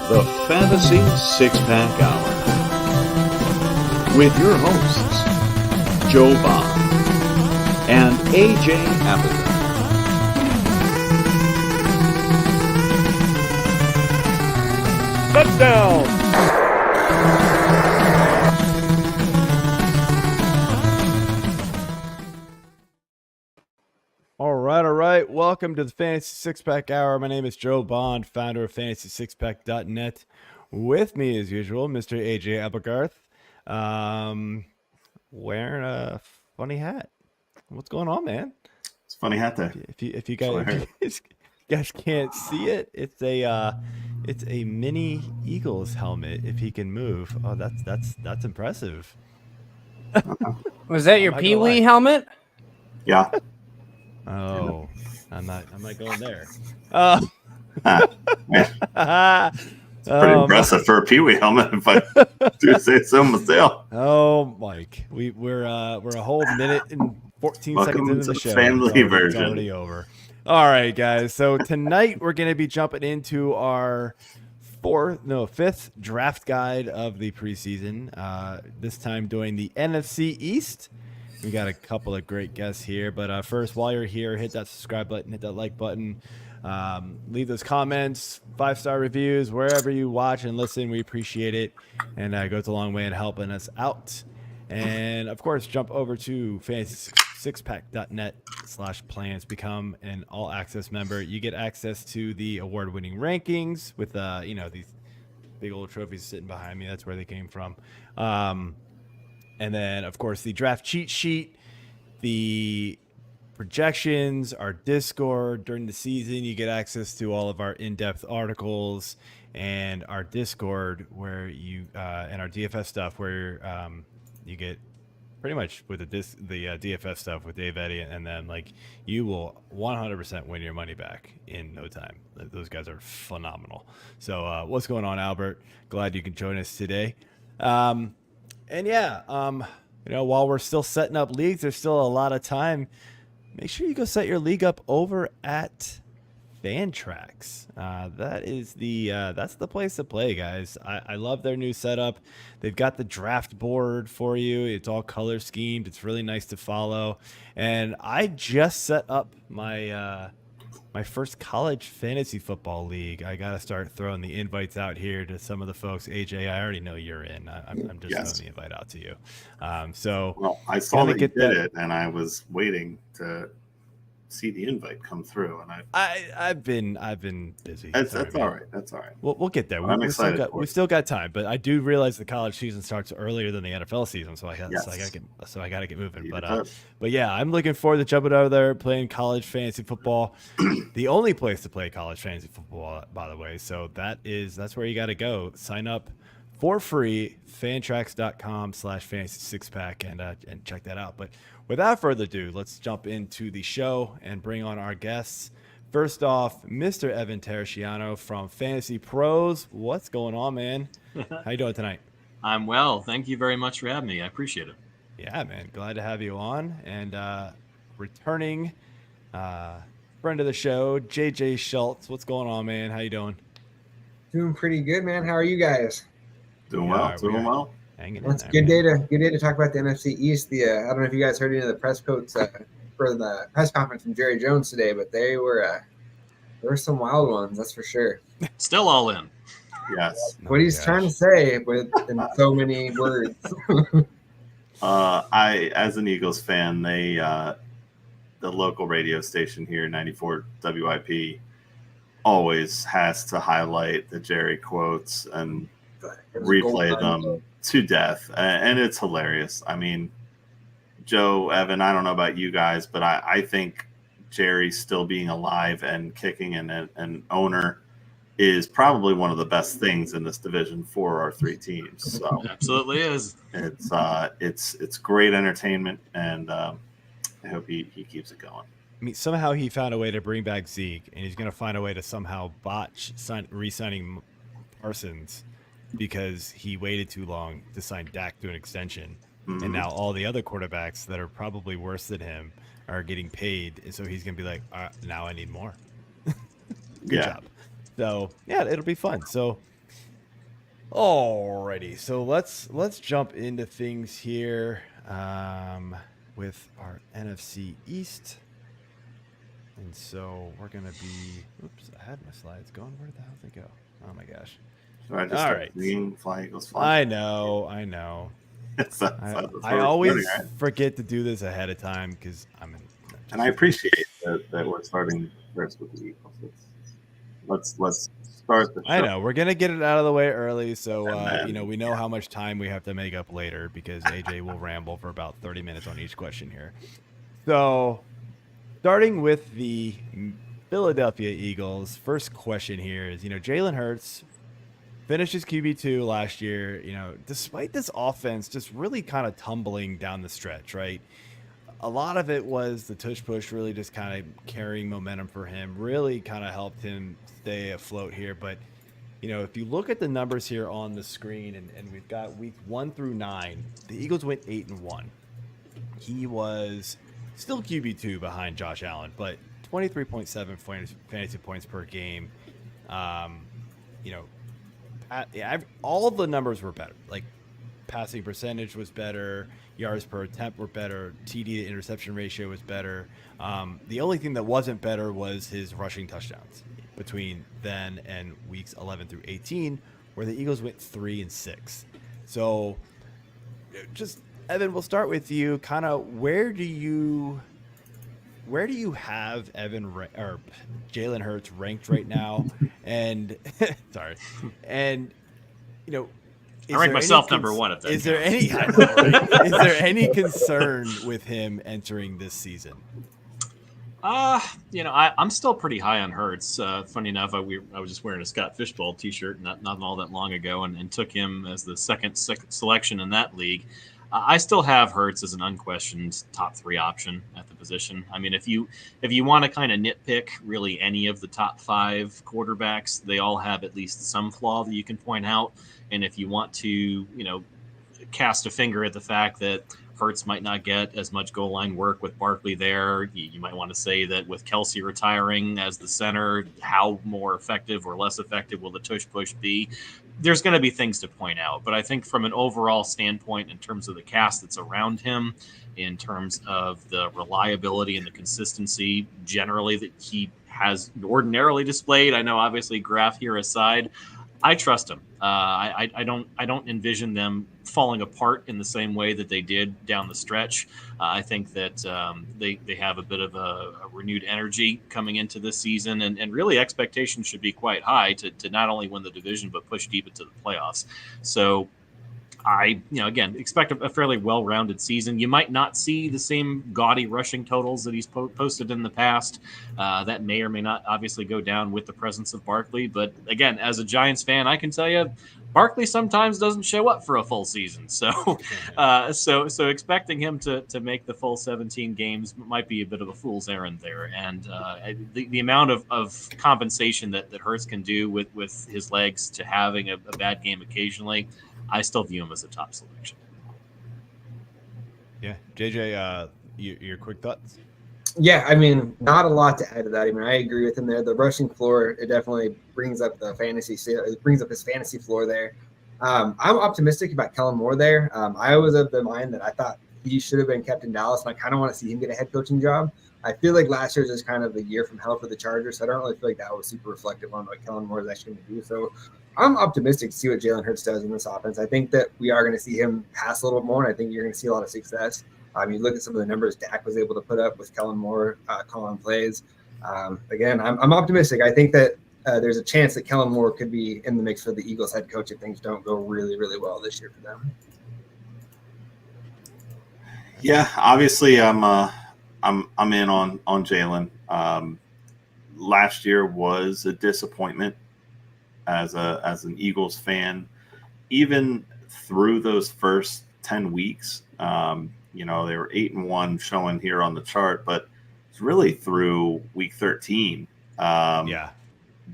the Fantasy Six-Pack Hour. With your hosts, Joe Bond and AJ Applegarth. Touchdown! All right. Welcome to the Fantasy Six-Pack Hour. My name is Joe Bond, founder of FantasySixPack.net. With me, as usual, Mr. AJ Applegarth, wearing a funny hat. What's going on, man? It's a funny hat there. If you guys can't see it, it's a mini Eagles helmet. If he can move, oh, that's impressive. Was that your Pee Wee helmet? Yeah. Oh, I'm not going there. It's pretty impressive for a Pee Wee helmet, if I do say so myself. Oh, Mike, we're a whole minute and 14 seconds into the show. Family version. It's already over. All right, guys. So tonight we're going to be jumping into our fifth draft guide of the preseason. This time doing the NFC East. We got a couple of great guests here, but first, while you're here, hit that subscribe button, hit that like button, leave those comments, 5-star reviews, wherever you watch and listen. We appreciate it, and it goes a long way in helping us out. And of course, jump over to FantasySixPack.net/plans. Become an all-access member. You get access to the award-winning rankings with these big old trophies sitting behind me. That's where they came from. And then, of course, the draft cheat sheet, the projections, our Discord during the season. You get access to all of our in-depth articles and our Discord where you and our DFS stuff where you get pretty much with the DFS stuff with Dave Eddy, and then you will 100% win your money back in no time. Those guys are phenomenal. So what's going on, Albert? Glad you can join us today. And yeah, while we're still setting up leagues, there's still a lot of time. Make sure you go set your league up over at Fantrax. That's the place to play, guys. I love their new setup. They've got the draft board for you. It's all color schemed. It's really nice to follow. And I just set up my first college fantasy football league. I got to start throwing the invites out here to some of the folks. AJ, I already know you're in. I'm just throwing the invite out to you. I saw that you did it, and I was waiting to see the invite come through, and I've been busy. That's all right. That's all right. We'll get there. I'm excited. We still got time, but I do realize the college season starts earlier than the NFL season, so I got to get moving. But yeah, I'm looking forward to jumping over there playing college fantasy football. The only place to play college fantasy football, by the way. So that's where you got to go. Sign up for free, fantrax.com/fantasy6pack, and check that out. But without further ado, let's jump into the show and bring on our guests. First off, Mr. Evan Terrasciano from Fantasy Pros. What's going on, man? How you doing tonight? I'm well. Thank you very much for having me. I appreciate it. Yeah, man. Glad to have you on. And returning friend of the show, JJ Schultz. What's going on, man? How you doing? Doing pretty good, man. How are you guys? Doing well. Hanging That's in a there, good day to talk about the NFC East. I don't know if you guys heard any of the press quotes for the press conference from Jerry Jones today, but there were some wild ones, that's for sure. Still all in. Yes. What he's trying to say in so many words. As an Eagles fan, the local radio station here, 94 WIP, always has to highlight the Jerry quotes and replay them to death, and it's hilarious. I mean, Joe, Evan, I don't know about you guys, but I think Jerry still being alive and kicking and an owner is probably one of the best things in this division for our three teams. So it absolutely is. It's great entertainment, and I hope he keeps it going. I mean, somehow he found a way to bring back Zeke, and he's going to find a way to somehow botch re-signing Parsons because he waited too long to sign Dak to an extension. Mm-hmm. And now all the other quarterbacks that are probably worse than him are getting paid. And so he's going to be like, now I need more. Good job. So, yeah, it'll be fun. So, Alrighty, so let's jump into things here with our NFC East. And so we're gonna be. Oops, I had my slides going. Where the hell did they go? Oh my gosh! Should I just All start right. singing Fly Eagles Fly? I know. That's I where always we're starting, right? forget to do this ahead of time because And I appreciate that we're starting first with the Eagles. Let's start the show. I know we're gonna get it out of the way early, so And then, we know how much time we have to make up later because AJ will ramble for about 30 minutes on each question here. So, starting with the Philadelphia Eagles, first question here is Jalen Hurts finished his QB2 last year. Despite this offense just really kind of tumbling down the stretch, right? A lot of it was the tush push really just kind of carrying momentum for him, really kind of helped him stay afloat here. But, if you look at the numbers here on the screen and we've got weeks 1 through 9, the Eagles went 8-1. He was still QB2 behind Josh Allen, but 23.7 fantasy points per game. All the numbers were better. Like passing percentage was better, yards per attempt were better, TD to interception ratio was better. The only thing that wasn't better was his rushing touchdowns between then and weeks 11 through 18, where the Eagles went 3-6. So, just Evan, we'll start with you. Kind of where do you have Jalen Hurts ranked right now? And sorry, and I rank myself number one. If that is there counts. is there any concern with him entering this season? I'm still pretty high on Hurts. Funny enough, I was just wearing a Scott Fishbowl T-shirt not all that long ago, and took him as the second selection in that league. I still have Hurts as an unquestioned top 3 option at the position. I mean, if you want to kind of nitpick really any of the top 5 quarterbacks, they all have at least some flaw that you can point out. And if you want to, cast a finger at the fact that Hurts might not get as much goal line work with Barkley there, you might want to say that with Kelsey retiring as the center, how more effective or less effective will the tush push be? There's going to be things to point out, but I think from an overall standpoint, in terms of the cast that's around him, in terms of the reliability and the consistency generally that he has ordinarily displayed, I know obviously Graf here aside, I trust him. I don't envision them falling apart in the same way that they did down the stretch. I think that they have a bit of a renewed energy coming into this season, and really expectations should be quite high to not only win the division but push deep into the playoffs. So I, again, expect a fairly well-rounded season. You might not see the same gaudy rushing totals that he's posted in the past. That may or may not obviously go down with the presence of Barkley. But again, as a Giants fan, I can tell you, Barkley sometimes doesn't show up for a full season. So, so expecting him to make the full 17 games might be a bit of a fool's errand there. And the amount of compensation that Hurts can do with his legs to having a bad game occasionally, I still view him as a top selection. Yeah. JJ, your quick thoughts? Yeah, I mean, not a lot to add to that. I mean, I agree with him there. The rushing floor, it definitely brings up the fantasy. It brings up his fantasy floor there. I'm optimistic about Kellen Moore there. I was of the mind that I thought he should have been kept in Dallas, and I kind of want to see him get a head coaching job. I feel like last year was just kind of the year from hell for the Chargers, so I don't really feel like that was super reflective on what Kellen Moore is actually going to do. So I'm optimistic to see what Jalen Hurts does in this offense. I think that we are going to see him pass a little bit more, and I think you're going to see a lot of success. You look at some of the numbers Dak was able to put up with Kellen Moore calling plays. Again, I'm optimistic. I think that there's a chance that Kellen Moore could be in the mix for the Eagles head coach if things don't go really, really well this year for them. Yeah, obviously I'm in on Jalen. Last year was a disappointment as an Eagles fan, even through those first 10 weeks. They were 8-1 showing here on the chart, but it's really through week 13 that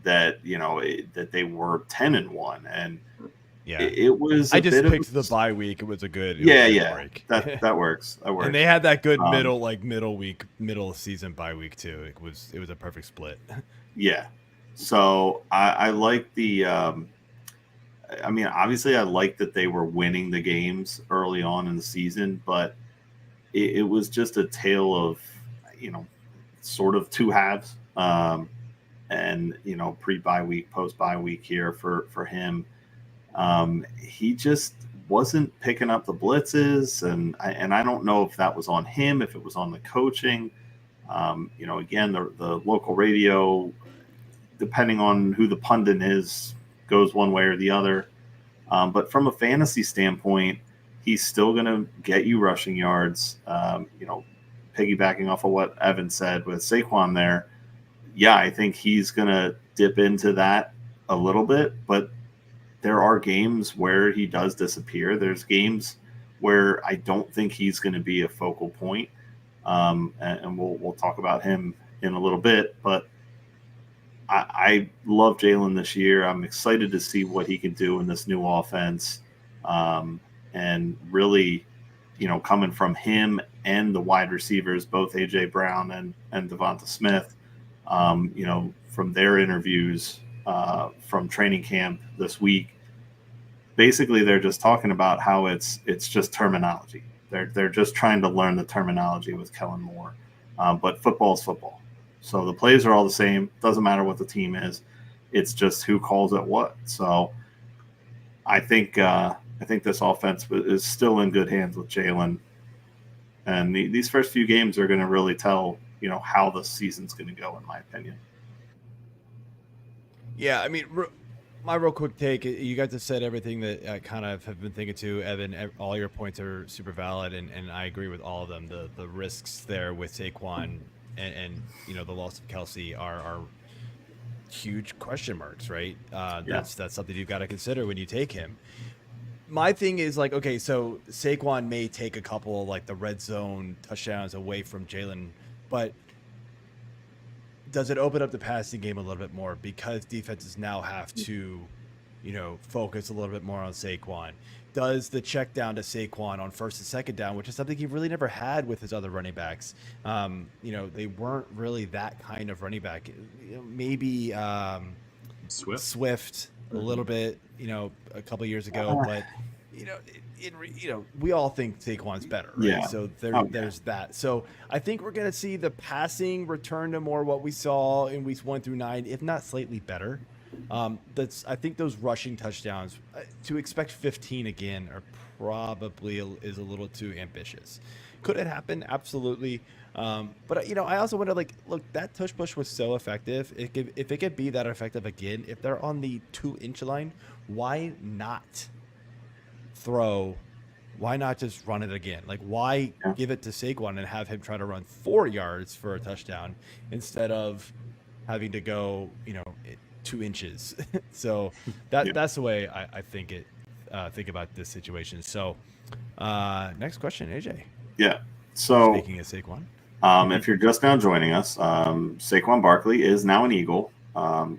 that they were 10-1, and it was. I just picked the bye week. It was a good. Break. That works. That works. And they had that good middle season bye week too. It was a perfect split. Yeah. So I like the I mean, obviously, I like that they were winning the games early on in the season, but it was just a tale of, sort of two halves. And, pre-bye week, post-bye week here for him. He just wasn't picking up the blitzes, and I don't know if that was on him, if it was on the coaching. Again, the local radio, depending on who the pundit is, goes one way or the other. But from a fantasy standpoint, he's still going to get you rushing yards. Piggybacking off of what Evan said with Saquon there, yeah, I think he's going to dip into that a little bit, but there are games where he does disappear. There's games where I don't think he's going to be a focal point. And we'll talk about him in a little bit, but I love Jalen this year. I'm excited to see what he can do in this new offense. And really, coming from him and the wide receivers, both A.J. Brown and Devonta Smith, from their interviews from training camp this week, basically they're just talking about how it's just terminology. They're just trying to learn the terminology with Kellen Moore. But football is football. So the plays are all the same. Doesn't matter what the team is. It's just who calls it what. So I think this offense is still in good hands with Jalen. And these first few games are going to really tell, how the season's going to go, in my opinion. Yeah, I mean, my real quick take, you guys have said everything that I kind of have been thinking too, Evan. All your points are super valid, and I agree with all of them. The risks there with Saquon and the loss of Kelsey are huge question marks, right? That's something you've got to consider when you take him. My thing is okay, so Saquon may take a couple of the red zone touchdowns away from Jalen, but does it open up the passing game a little bit more because defenses now have to, focus a little bit more on Saquon? Does the check down to Saquon on first and second down, which is something he really never had with his other running backs, they weren't really that kind of running back. Maybe Swift a little bit, a couple years ago, but we all think Saquon's better, right? Yeah. So there's that. So I think we're going to see the passing return to more what we saw in weeks 1 through 9, if not slightly better. I think those rushing touchdowns, to expect 15 again are probably is a little too ambitious. Could it happen? Absolutely. But I also wonder, look, that tush push was so effective. If it could be that effective again, if they're on the 2-inch line, why not throw? Why not just run it again? Why give it to Saquon and have him try to run 4 yards for a touchdown instead of having to go, 2 inches? So that's the way I think about this situation. So next question, AJ. Yeah. So speaking of Saquon, if you're just now joining us, Saquon Barkley is now an Eagle.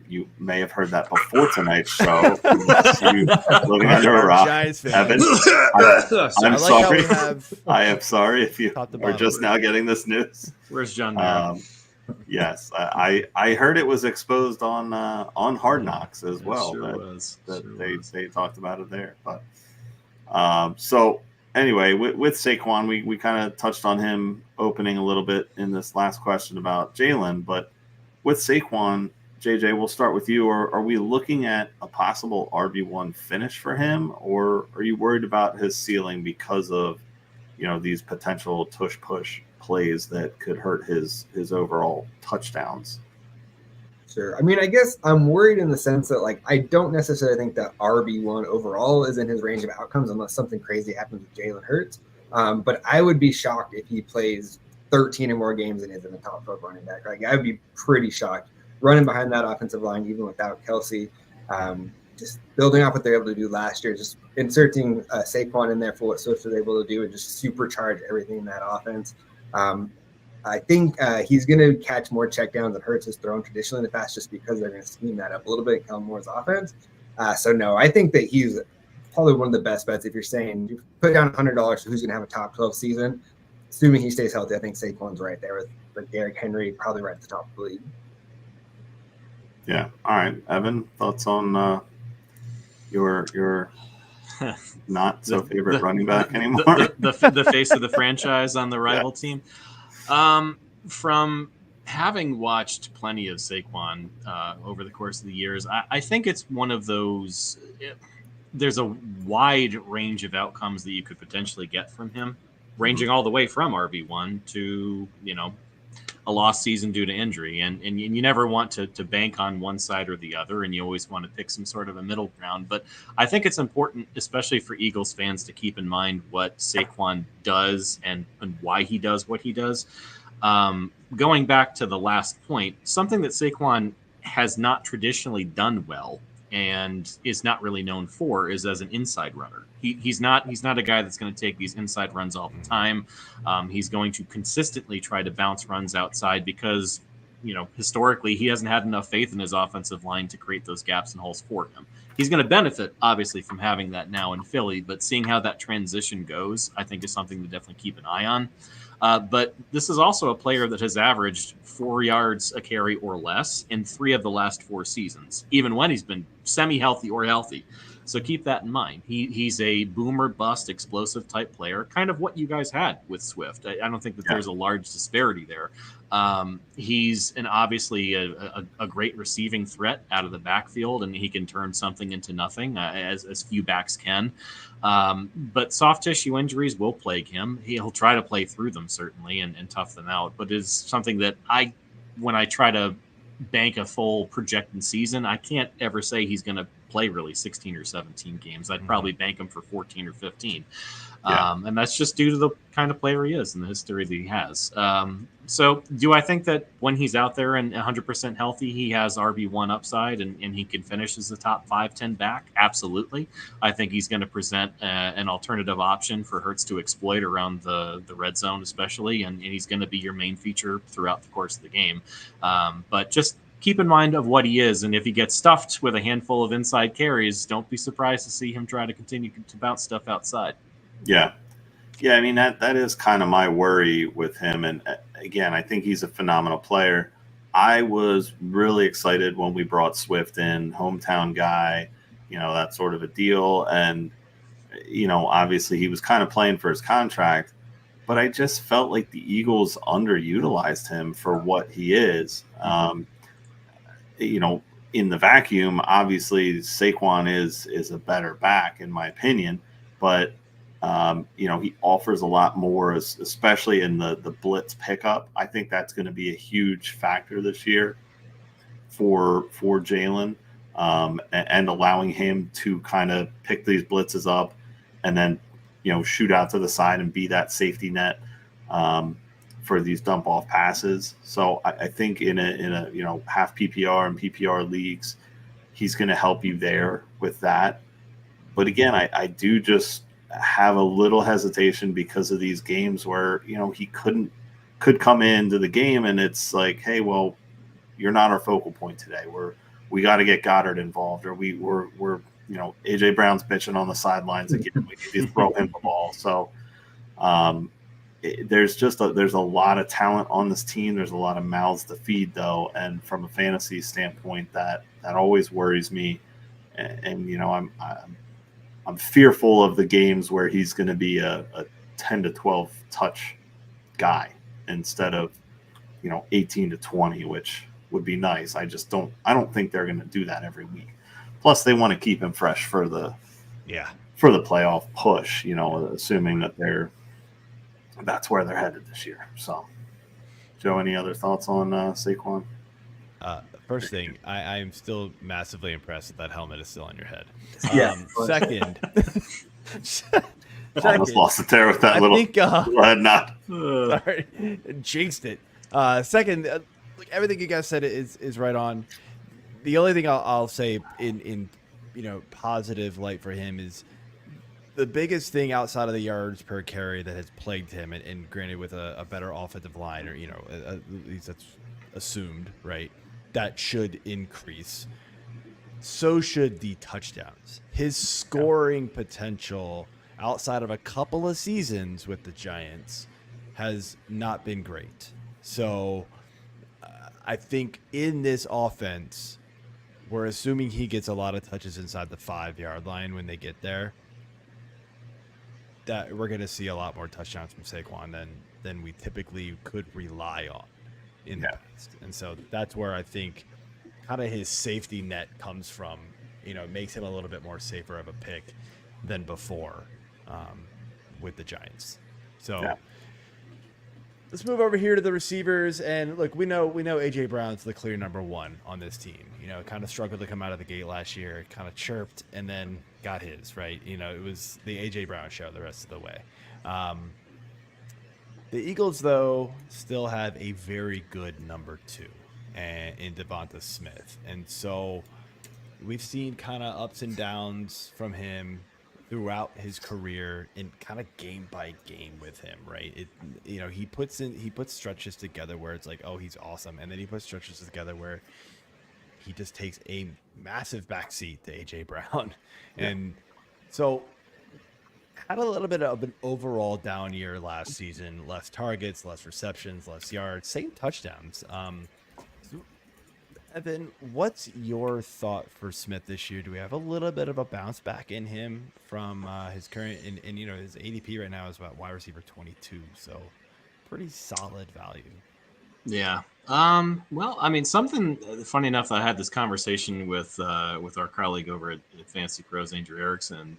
You may have heard that before tonight's show. You living under a rock. Evan, I'm sorry. I am sorry if you are just now getting this news. Where's John? Yes, I heard it was exposed on Hard Knocks as well. They talked about it there. But so anyway, with Saquon, we kind of touched on him opening a little bit in this last question about Jalen. But with Saquon, JJ, we'll start with you. Are we looking at a possible RB1 finish for him, or are you worried about his ceiling because of these potential tush push plays that could hurt his overall touchdowns? Sure. I mean, I guess I'm worried in the sense that I don't necessarily think that RB1 overall is in his range of outcomes unless something crazy happens with Jalen Hurts. But I would be shocked if he plays 13 or more games and is in the top 12 running back. I would be pretty shocked running behind that offensive line, even without Kelsey. Just building off what they were able to do last year, just inserting Saquon in there for what Swift was able to do and just supercharge everything in that offense. I think he's going to catch more checkdowns than Hurts has thrown traditionally in the past just because they're going to scheme that up a little bit in Kellen Moore's offense. So, no, I think that he's probably one of the best bets if you're saying you put down $100 for who's going to have a top 12 season. Assuming he stays healthy, I think Saquon's right there with Derrick Henry probably right at the top of the league. Yeah. All right. Evan, thoughts on your not so favorite running back anymore. The face of the franchise on the rival team. From having watched plenty of Saquon over the course of the years, I think it's one of those. There's a wide range of outcomes that you could potentially get from him, ranging all the way from RB1 to a lost season due to injury, and you never want to bank on one side or the other, and you always want to pick some sort of a middle ground. But I think it's important, especially for Eagles fans, to keep in mind what Saquon does and why he does what he does. Going back to the last point, something that Saquon has not traditionally done well and is not really known for is as an inside runner. He's not a guy that's going to take these inside runs all the time. He's going to consistently try to bounce runs outside because, historically he hasn't had enough faith in his offensive line to create those gaps and holes for him. He's going to benefit, obviously, from having that now in Philly, but seeing how that transition goes, I think is something to definitely keep an eye on. But this is also a player that has averaged 4 yards a carry or less in 3 of the last 4 seasons, even when he's been semi-healthy or healthy. So keep that in mind. He's a boomer bust explosive type player, kind of what you guys had with Swift. I don't think that there's a large disparity there. He's obviously a great receiving threat out of the backfield, and he can turn something into nothing, as few backs can. But soft tissue injuries will plague him. He'll try to play through them, certainly, and tough them out. But it's something that when I try to bank a full projected season, I can't ever say he's going to play really 16 or 17 games. I'd probably bank him for 14 or 15. And that's just due to the kind of player he is and the history that he has. So do I think that when he's out there and 100% healthy, he has RB1 upside and he can finish as the top 5-10 back? Absolutely. I think he's going to present an alternative option for Hurts to exploit around the red zone, especially, and he's going to be your main feature throughout the course of the game. But just keep in mind of what he is, and if he gets stuffed with a handful of inside carries, don't be surprised to see him try to continue to bounce stuff outside. Yeah. I mean, that is kind of my worry with him. And again, I think he's a phenomenal player. I was really excited when we brought Swift in, hometown guy, that sort of a deal. And, obviously he was kind of playing for his contract, but I just felt like the Eagles underutilized him for what he is. In the vacuum, obviously Saquon is a better back in my opinion, but he offers a lot more, especially in the blitz pickup. I think that's going to be a huge factor this year for Jalen, and allowing him to kind of pick these blitzes up and then, shoot out to the side and be that safety net for these dump off passes. So I think in a half PPR and PPR leagues, he's going to help you there with that. But again, I do just have a little hesitation because of these games where he could come into the game and it's like, hey, well, you're not our focal point today. We got to get Goddard involved, or we're AJ Brown's bitching on the sidelines again. We need to throw him the ball. So there's a lot of talent on this team. There's a lot of mouths to feed though, and from a fantasy standpoint, that always worries me. And I'm fearful of the games where he's going to be a 10 to 12 touch guy instead of 18 to 20, which would be nice. I don't think they're going to do that every week. Plus, they want to keep him fresh for the playoff push. Assuming that that's where they're headed this year. So, Joe, any other thoughts on Saquon? First thing, I am still massively impressed that helmet is still on your head. Second, almost lost it there with that little head nod. Sorry, jinxed it. Second, everything you guys said is right on. The only thing I'll say in positive light for him is the biggest thing outside of the yards per carry that has plagued him, and granted with a better offensive line, or at least that's assumed, right? That should increase. So should the touchdowns. His scoring potential outside of a couple of seasons with the Giants has not been great. So I think in this offense, we're assuming he gets a lot of touches inside the 5-yard line when they get there. That we're going to see a lot more touchdowns from Saquon than we typically could rely on in the past. And so that's where I think kind of his safety net comes from. Makes him a little bit more safer of a pick than before with the Giants. So let's move over here to the receivers. And look, we know AJ Brown's the clear number one on this team. Kind of struggled to come out of the gate last year, kind of chirped and then got his, right? It was the AJ Brown show the rest of the way. The Eagles, though, still have a very good number 2 in Devonta Smith. And so we've seen kind of ups and downs from him throughout his career and kind of game by game with him, right? He puts stretches together where it's like, oh, he's awesome. And then he puts stretches together where he just takes a massive backseat to AJ Brown. And so had a little bit of an overall down year last season, less targets, less receptions, less yards, same touchdowns. Evan, what's your thought for Smith this year? Do we have a little bit of a bounce back in him from his current and his ADP right now is about wide receiver 22, so pretty solid value. Yeah. Well, I mean, something funny enough, I had this conversation with our colleague over at Fantasy Pros, Andrew Erickson.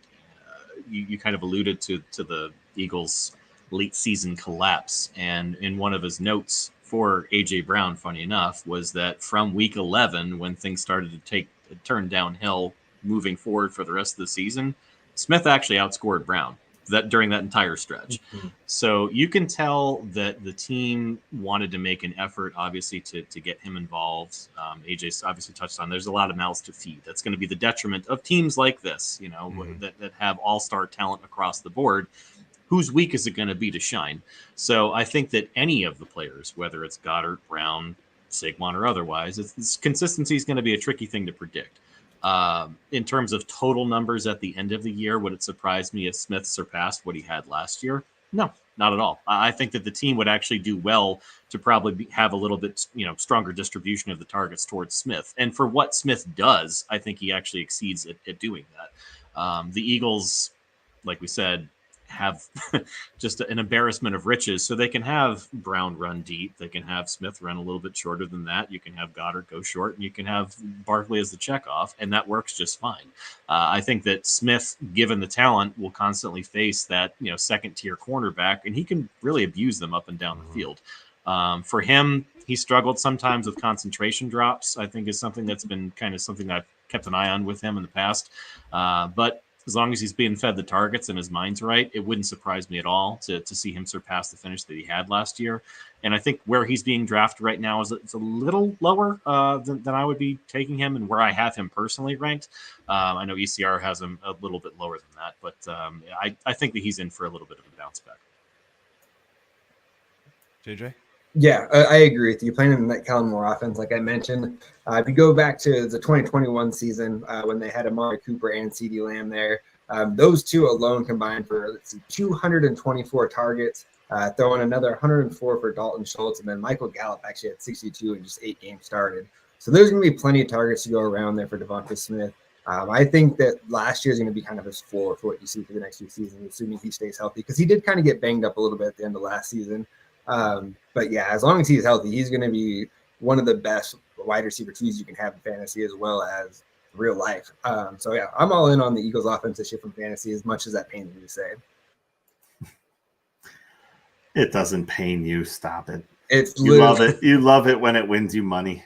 You kind of alluded to the Eagles' late season collapse, and in one of his notes for AJ Brown, funny enough, was that from week 11, when things started to turn downhill moving forward for the rest of the season, Smith actually outscored Brown during that entire stretch. Mm-hmm. So you can tell that the team wanted to make an effort, obviously, to get him involved. AJ's obviously touched on, there's a lot of mouths to feed. That's going to be the detriment of teams like this, that have all-star talent across the board. Whose week is it going to be to shine? So I think that any of the players, whether it's Goddard, Brown, Saquon, or otherwise, consistency is going to be a tricky thing to predict. In terms of total numbers at the end of the year, would it surprise me if Smith surpassed what he had last year? No, not at all. I think that the team would actually do well to probably have a little bit, stronger distribution of the targets towards Smith. And for what Smith does, I think he actually exceeds at doing that. The Eagles, like we said, have just an embarrassment of riches. So they can have Brown run deep. They can have Smith run a little bit shorter than that. You can have Goddard go short, and you can have Barkley as the checkoff, and that works just fine. I think that Smith, given the talent, will constantly face that, second-tier cornerback, and he can really abuse them up and down the field. For him, he struggled sometimes with concentration drops, I think is something that's been kind of something that I've kept an eye on with him in the past. But as long as he's being fed the targets and his mind's right, it wouldn't surprise me at all to see him surpass the finish that he had last year. And I think where he's being drafted right now it's a little lower than I would be taking him, and where I have him personally ranked. I know ECR has him a little bit lower than that, but I think that he's in for a little bit of a bounce back. JJ? Yeah, I agree with you. Playing in that Kellen Moore offense, like I mentioned, if you go back to the 2021 season when they had Amari Cooper and CeeDee Lamb there, those two alone combined for 224 targets, throwing another 104 for Dalton Schultz, and then Michael Gallup actually had 62 in just 8 games started. So there's going to be plenty of targets to go around there for Devonta Smith. I think that last year is going to be kind of his floor for what you see for the next few seasons, assuming he stays healthy, because he did kind of get banged up a little bit at the end of last season. But yeah, as long as he's healthy, he's going to be one of the best wide receiver twos you can have in fantasy as well as real life. So yeah, I'm all in on the Eagles offense this year from fantasy, as much as that pains me to say. It doesn't pain you. Stop it. You love it. You love it when it wins you money.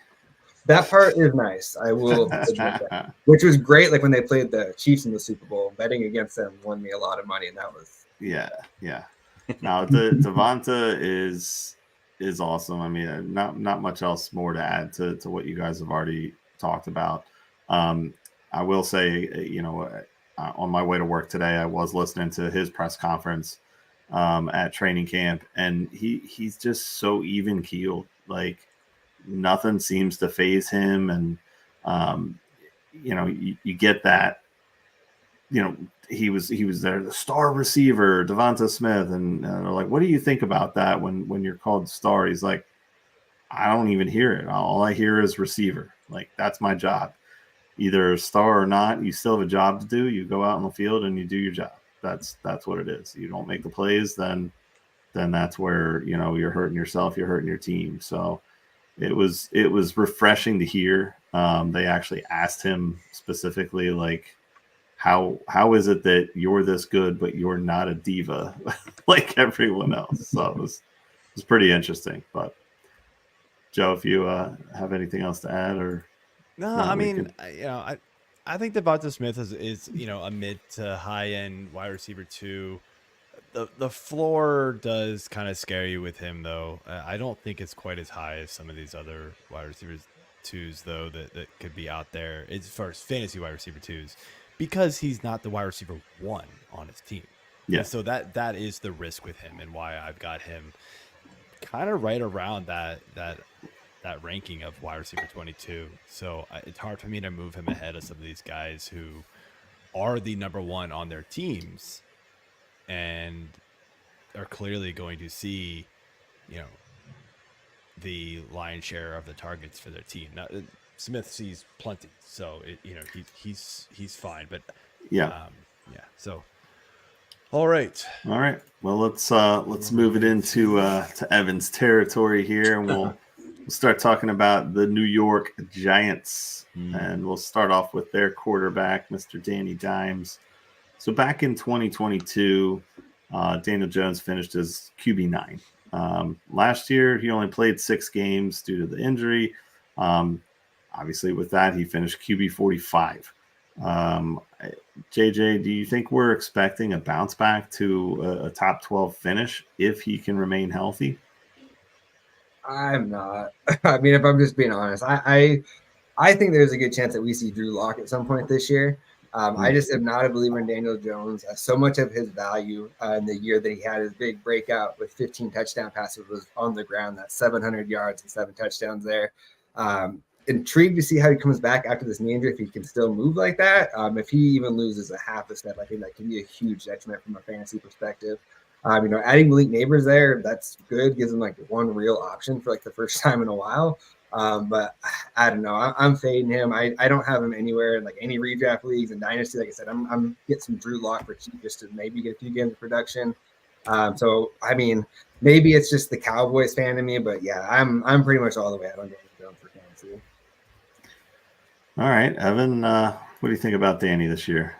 That part is nice. I will admit that. Which was great. Like when they played the Chiefs in the Super Bowl, betting against them won me a lot of money, and that was yeah. Now Devonta is awesome. I mean, not much else more to add to what you guys have already talked about. I will say, on my way to work today, I was listening to his press conference at training camp, and he's just so even keeled. Like nothing seems to faze him, and you get that. He was there, the star receiver, Devonta Smith, and they're like, what do you think about that when you're called star? He's like, I don't even hear it. All I hear is receiver. Like, that's my job. either a star or not, you still have a job to do. You go out on the field and you do your job. That's what it is. You don't make the plays, then that's where, you know, you're hurting yourself, you're hurting your team. So it was refreshing to hear. They actually asked him specifically, like, how is it that you're this good but you're not a diva like everyone else? So it was pretty interesting. But Joe, if you have anything else to add, or no, I mean, you know, I think Devonta Smith is you know, a mid to high end wide receiver 2. The floor does kind of scare you with him, though. I don't think it's quite as high as some of these other wide receivers 2s, though, that could be out there as far as fantasy wide receiver 2s, because he's not the wide receiver 1 on his team. Yeah. And so that is the risk with him, and why I've got him kind of right around that ranking of wide receiver 22. So it's hard for me to move him ahead of some of these guys who are the number 1 on their teams and are clearly going to see, you know, the lion's share of the targets for their team. Now, Smith sees plenty, so you know, he's fine. But yeah. So, all right. Well, let's move it into to Evan's territory here, and we'll start talking about the New York Giants, and we'll start off with their quarterback, Mr. Danny Dimes. So back in 2022, Daniel Jones finished as QB9. Last year, he only played 6 games due to the injury. Obviously, with that, he finished QB 45. JJ, do you think we're expecting a bounce back to a top 12 finish if he can remain healthy? I'm not. I mean, if I'm just being honest, I think there's a good chance that we see Drew Lock at some point this year. I just am not a believer in Daniel Jones. So much of his value in the year that he had his big breakout with 15 touchdown passes was on the ground. That's 700 yards and 7 touchdowns there. Intrigued to see how he comes back after this knee injury, if he can still move like that. If he even loses a half a step, I think that can be a huge detriment from a fantasy perspective. You know, adding Malik Nabers there, that's good. Gives him like one real option for like the first time in a while. But I don't know. I'm fading him. I don't have him anywhere in like any redraft leagues and dynasty. Like I said, I'm getting some Drew Lock for cheap just to maybe get a few games of production. So I mean, maybe it's just the Cowboys fan in me, but yeah, I'm pretty much all the way out on Daniel Jones for fantasy. All right, Evan, what do you think about Danny this year?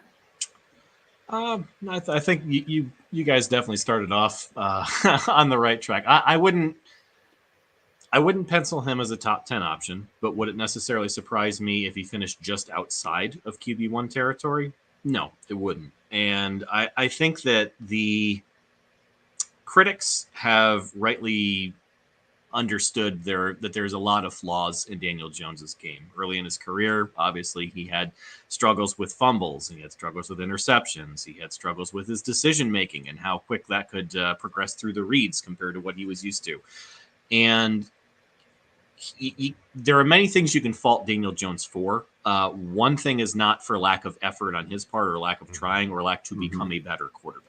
I think you guys definitely started off on the right track. I wouldn't pencil him as a top 10 option, but would it necessarily surprise me if he finished just outside of QB1 territory? No, it wouldn't. And I think that the critics have rightly understood that there's a lot of flaws in Daniel Jones's game. Early in his career, obviously, he had struggles with fumbles. He had struggles with interceptions. He had struggles with his decision-making and how quick that could progress through the reads compared to what he was used to. And there are many things you can fault Daniel Jones for. One thing is not for lack of effort on his part or lack of trying or lack to become a better quarterback.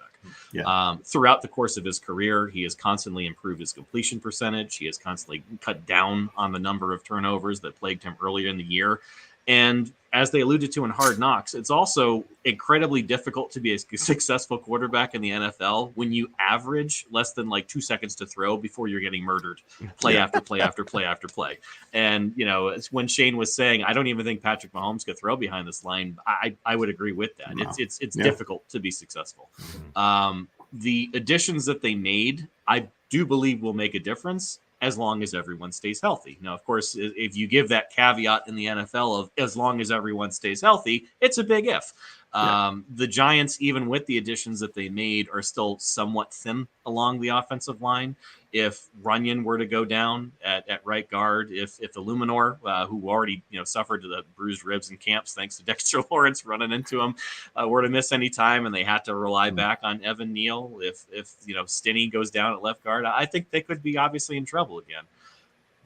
Yeah. Throughout the course of his career, he has constantly improved his completion percentage. He has constantly cut down on the number of turnovers that plagued him earlier in the year. And as they alluded to in Hard Knocks, it's also incredibly difficult to be a successful quarterback in the NFL when you average less than like 2 seconds to throw before you're getting murdered play after play after play after play. And, you know, it's when Shane was saying, I don't even think Patrick Mahomes could throw behind this line. I would agree with that. No. It's difficult to be successful. The additions that they made, I do believe will make a difference as long as everyone stays healthy. Now, of course, if you give that caveat in the NFL of as long as everyone stays healthy, it's a big if. The Giants, even with the additions that they made, are still somewhat thin along the offensive line. If Runyon were to go down at right guard, if Illuminor, who already suffered the bruised ribs in camps thanks to Dexter Lawrence running into him, were to miss any time and they had to rely back on Evan Neal, if Stinney goes down at left guard, I think they could be obviously in trouble again.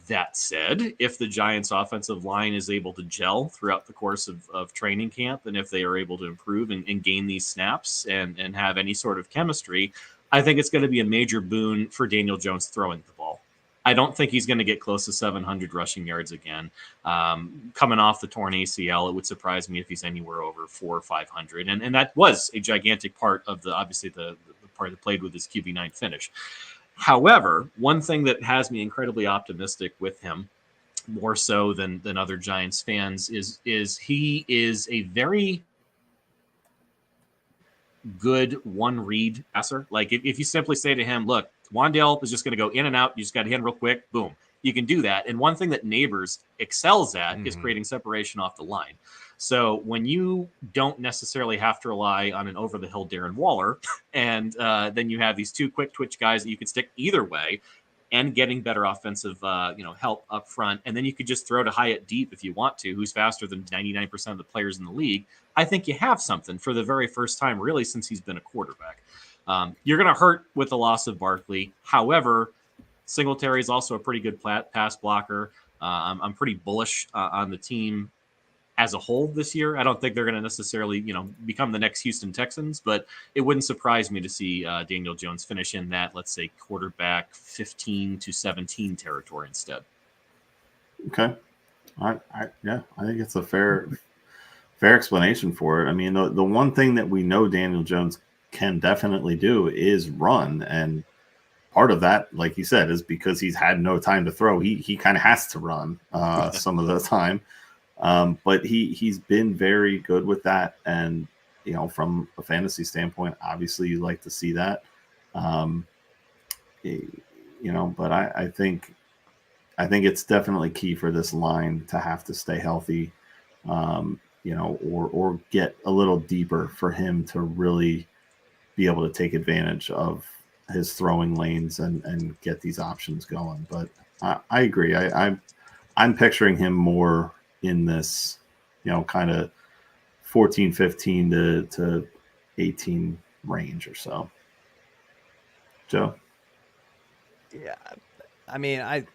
That said, if the Giants' offensive line is able to gel throughout the course of training camp, and if they are able to improve and gain these snaps and have any sort of chemistry, I think it's going to be a major boon for Daniel Jones throwing the ball. I don't think he's going to get close to 700 rushing yards again. Coming off the torn ACL, it would surprise me if he's anywhere over 400 or 500. And that was a gigantic part of the part that played with his QB9 finish. However, one thing that has me incredibly optimistic with him, more so than other Giants fans, is he is a very good one-read passer. Like if you simply say to him, look, Wan'Dale is just going to go in and out. You just got to hit him real quick. Boom. You can do that. And one thing that Nabers excels at is creating separation off the line. So when you don't necessarily have to rely on an over-the-hill Darren Waller, and then you have these two quick twitch guys that you can stick either way, and getting better offensive help up front, and then you could just throw to Hyatt deep if you want to, who's faster than 99% of the players in the league. I think you have something for the very first time, really, since he's been a quarterback. You're going to hurt with the loss of Barkley. However, Singletary is also a pretty good pass blocker. I'm pretty bullish on the team as a whole this year. I don't think they're going to necessarily, become the next Houston Texans, but it wouldn't surprise me to see Daniel Jones finish in that, let's say, quarterback 15 to 17 territory instead. Okay. I think it's a fair explanation for it. I mean, the one thing that we know Daniel Jones can definitely do is run, and part of that, like you said, is because he's had no time to throw. He kind of has to run some of the time, but he's been very good with that. And from a fantasy standpoint, obviously you like to see that. But I think it's definitely key for this line to have to stay healthy, or get a little deeper for him to really be able to take advantage of his throwing lanes and get these options going. But I agree. I'm picturing him more in this, kind of 14, 15 to 18 range or so. Joe? Yeah. I mean, I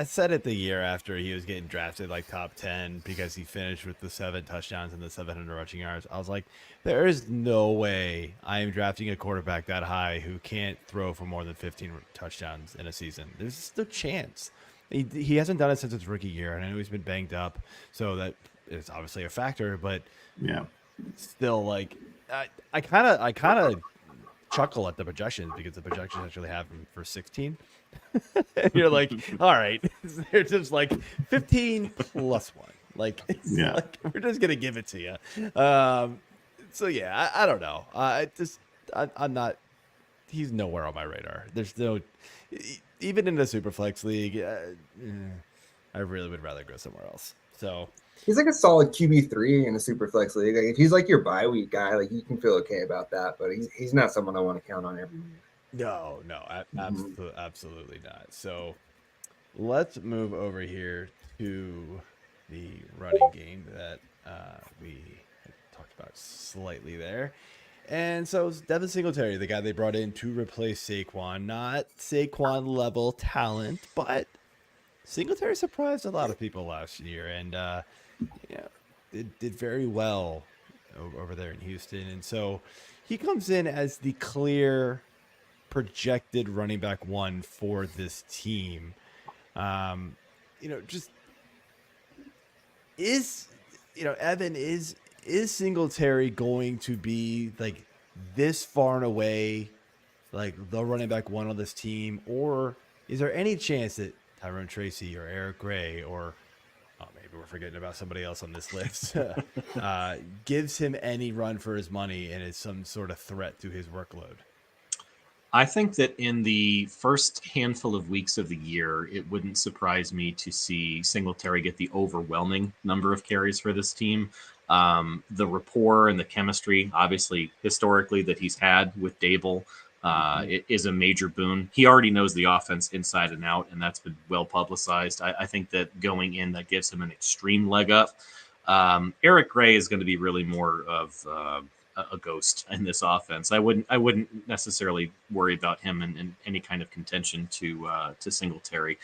said it the year after he was getting drafted like top 10 because he finished with the 7 touchdowns and the 700 rushing yards. I was like, there is no way I am drafting a quarterback that high who can't throw for more than 15 touchdowns in a season. There's just no chance. He hasn't done it since his rookie year, and I know he's been banged up, so that is obviously a factor. But yeah, still, like I kind of chuckle at the projections because the projections actually have him for 16. And you're like, all right, they're just like 15 plus 1. Like, yeah, like we're just gonna give it to you. So yeah, I don't know. I'm not. He's nowhere on my radar. There's no, even in the Superflex league. I really would rather go somewhere else. So he's like a solid QB3 in a Superflex league. Like if he's like your bye week guy, like you can feel okay about that. But he's not someone I want to count on every week. No, absolutely not. So let's move over here to the running game that we talked about slightly there. And so it's Devin Singletary, the guy they brought in to replace Saquon. Not Saquon level talent, but Singletary surprised a lot of people last year and did very well over there in Houston. And so he comes in as the clear projected running back 1 for this team. Evan, is Singletary going to be like this far and away like the running back 1 on this team, or is there any chance that Tyrone Tracy or Eric Gray or maybe we're forgetting about somebody else on this list gives him any run for his money and is some sort of threat to his workload? I think that in the first handful of weeks of the year, it wouldn't surprise me to see Singletary get the overwhelming number of carries for this team. The rapport and the chemistry, obviously, historically, that he's had with Dable it is a major boon. He already knows the offense inside and out, and that's been well publicized. I think that going in, that gives him an extreme leg up. Eric Gray is going to be really more of a ghost in this offense. I wouldn't necessarily worry about him in any kind of contention to Singletary.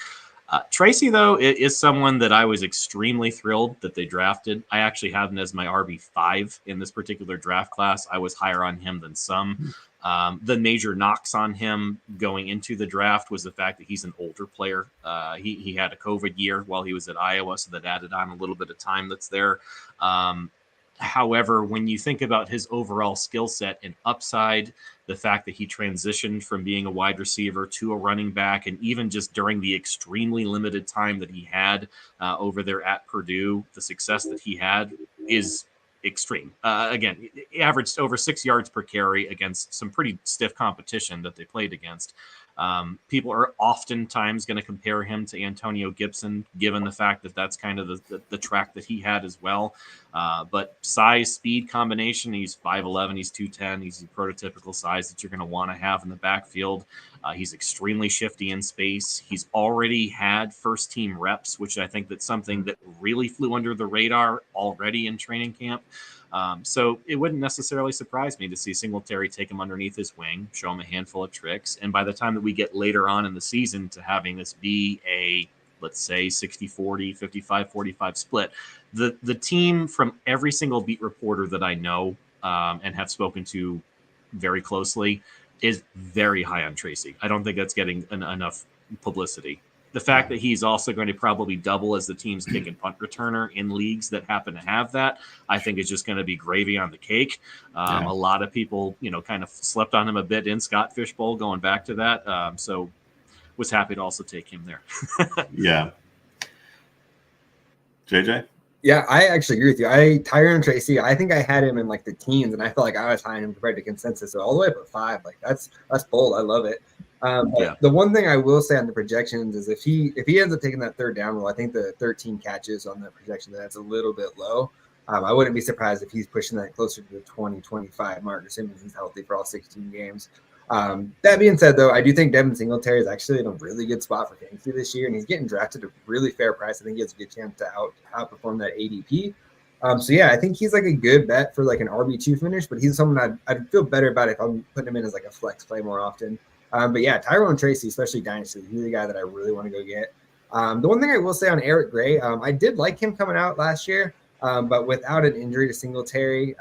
Tracy, though, is someone that I was extremely thrilled that they drafted. I actually have him as my RB5 in this particular draft class. I was higher on him than some. The major knocks on him going into the draft was the fact that he's an older player. He had a COVID year while he was at Iowa, so that added on a little bit of time that's there. However, when you think about his overall skill set and upside, the fact that he transitioned from being a wide receiver to a running back, and even just during the extremely limited time that he had over there at Purdue, the success that he had is extreme. Again, he averaged over 6 yards per carry against some pretty stiff competition that they played against. People are oftentimes going to compare him to Antonio Gibson, given the fact that that's kind of the track that he had as well. But size, speed combination, he's 5'11", he's 210, he's the prototypical size that you're going to want to have in the backfield. He's extremely shifty in space. He's already had first team reps, which I think that's something that really flew under the radar already in training camp. So it wouldn't necessarily surprise me to see Singletary take him underneath his wing, show him a handful of tricks. And by the time that we get later on in the season to having this be a, let's say, 60-40, 55-45 split, the team, from every single beat reporter that I know and have spoken to very closely, is very high on Tracy. I don't think that's getting enough publicity. The fact that he's also going to probably double as the team's kick and punt returner in leagues that happen to have that, I think is just going to be gravy on the cake. A lot of people, kind of slept on him a bit in Scott Fishbowl going back to that. So was happy to also take him there. Yeah. JJ? Yeah, I actually agree with you. Tyrone Tracy, I think I had him in like the teens, and I felt like I was high on him compared to consensus. So all the way up at 5, like that's bold. I love it. The one thing I will say on the projections is if he ends up taking that third down role, I think the 13 catches on that projection, that's a little bit low. I wouldn't be surprised if he's pushing that closer to the 20-25 mark, assuming he's healthy for all 16 games. That being said, though, I do think Devin Singletary is actually in a really good spot for fantasy this year, and he's getting drafted at a really fair price. I think he has a good chance to outperform that ADP. So yeah, I think he's like a good bet for like an RB2 finish, but he's someone I'd feel better about if I'm putting him in as like a flex play more often. But yeah, Tyrone Tracy, especially Dynasty, he's the guy that I really want to go get. The one thing I will say on Eric Gray, I did like him coming out last year, but without an injury to Singletary,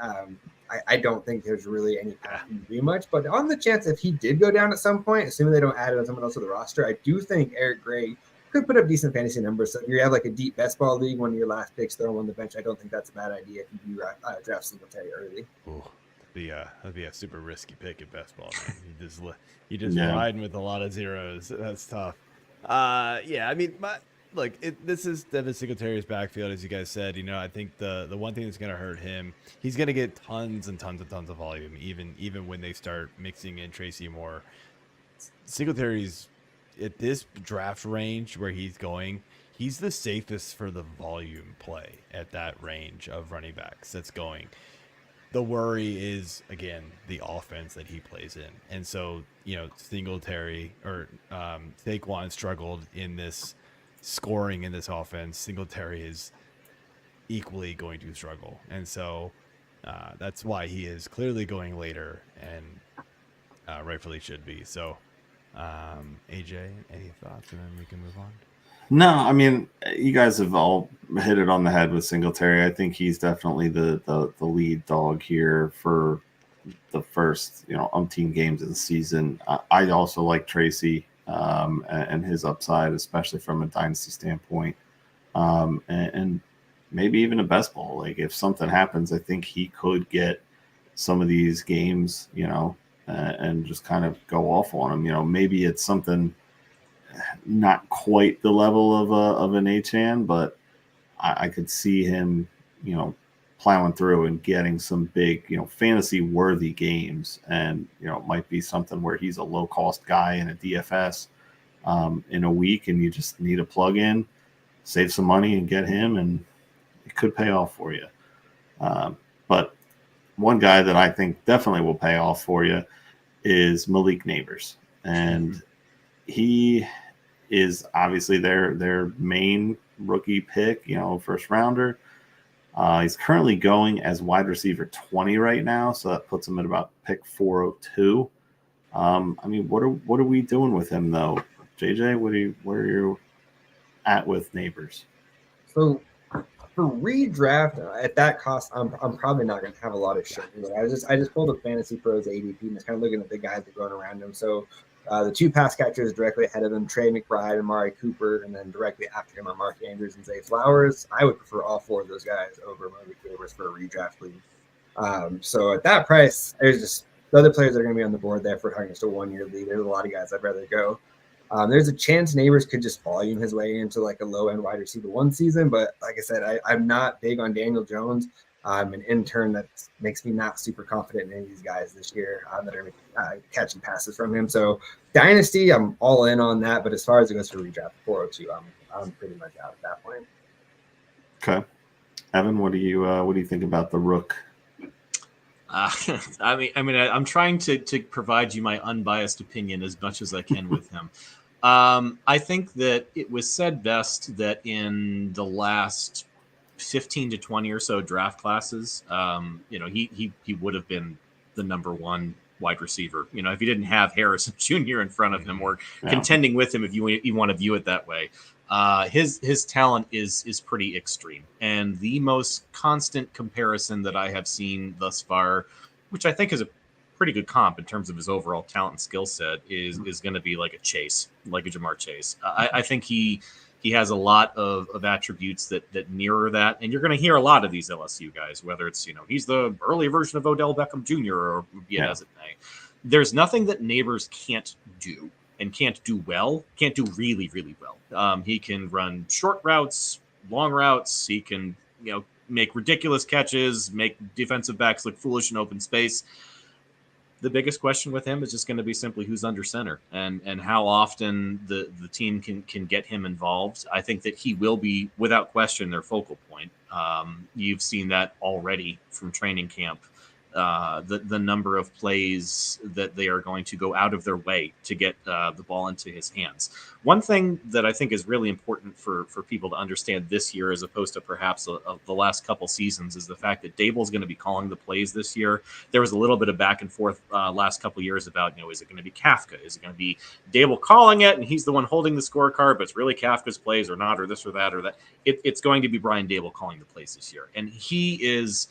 I don't think there's really any path to do much. But on the chance if he did go down at some point, assuming they don't add someone else to the roster, I do think Eric Gray could put up decent fantasy numbers. So if you have like a deep best ball league, one of your last picks, throw him on the bench. I don't think that's a bad idea if you do draft Singletary early. Ooh. That'd be a super risky pick at best ball, man. You just riding with a lot of zeros. That's tough. I mean, this is Devin Singletary's backfield, as you guys said. I think the one thing that's going to hurt him, he's going to get tons and tons and tons of volume, even when they start mixing in Tracy more. Singletary's at this draft range where he's going, he's the safest for the volume play at that range of running backs that's going. The worry is, again, the offense that he plays in. And so, Singletary or Saquon struggled in this scoring in this offense. Singletary is equally going to struggle. And so that's why he is clearly going later and rightfully should be. So, AJ, any thoughts? And then we can move on. No, I mean, you guys have all hit it on the head with Singletary. I think he's definitely the lead dog here for the first, umpteen games of the season. I also like Tracy and his upside, especially from a dynasty standpoint, and maybe even a best ball. Like if something happens, I think he could get some of these games, and just kind of go off on them. Maybe it's something not quite the level of an Achan, but I could see him, plowing through and getting some big, fantasy worthy games. And, it might be something where he's a low cost guy in a DFS in a week, and you just need a plug in, save some money and get him, and it could pay off for you. But one guy that I think definitely will pay off for you is Malik Nabers. And he is obviously their main rookie pick, first rounder. He's currently going as wide receiver 20 right now, so that puts him at about pick 402. I mean, what are we doing with him though, JJ? Where are you at with Nabers? So For redraft at that cost, I'm probably not going to have a lot of shit. I just pulled up Fantasy Pros ADP and just kind of looking at the guys that are going around him. So the two pass catchers directly ahead of him, Trey McBride and Amari Cooper, and then directly after him are Mark Andrews and Zay Flowers. I would prefer all four of those guys over Malik Nabers for a redraft league. So at that price, there's just the other players that are going to be on the board there for just a 1 year league. There's a lot of guys I'd rather go. There's a chance Nabers could just volume his way into like a low-end wide receiver one season, but like I said, I'm not big on Daniel Jones. An intern that makes me not super confident in any of these guys this year that are catching passes from him. So Dynasty, I'm all in on that, but as far as it goes for redraft 402, I'm pretty much out at that point. Okay, Evan, what do you think about the Rook? I'm trying to provide you my unbiased opinion as much as I can with him. I think that it was said best that in the last 15 to 20 or so draft classes, he would have been the number one wide receiver. If you didn't have Harrison Jr. in front of him or contending with him, if you want to view it that way. His talent is pretty extreme, and the most constant comparison that I have seen thus far, which I think is a pretty good comp in terms of his overall talent and skill set, is going to be like a Jamar Chase. I think he has a lot of attributes that mirror that, and you're going to hear a lot of these LSU guys, whether it's he's the early version of Odell Beckham Jr. or be it as it may. There's nothing that Nabers can't do. And can't do really, really well. He can run short routes, long routes. He can, make ridiculous catches, make defensive backs look foolish in open space. The biggest question with him is just going to be simply who's under center and how often the team can get him involved. I think that he will be, without question, their focal point. You've seen that already from training camp. The number of plays that they are going to go out of their way to get the ball into his hands. One thing that I think is really important for people to understand this year, as opposed to perhaps the last couple seasons, is the fact that Dable's going to be calling the plays this year. There was a little bit of back and forth last couple years about, is it going to be Kafka? Is it going to be Dable calling it and he's the one holding the scorecard, but it's really Kafka's plays or not, or this or that or that? It's going to be Brian Dable calling the plays this year. And he is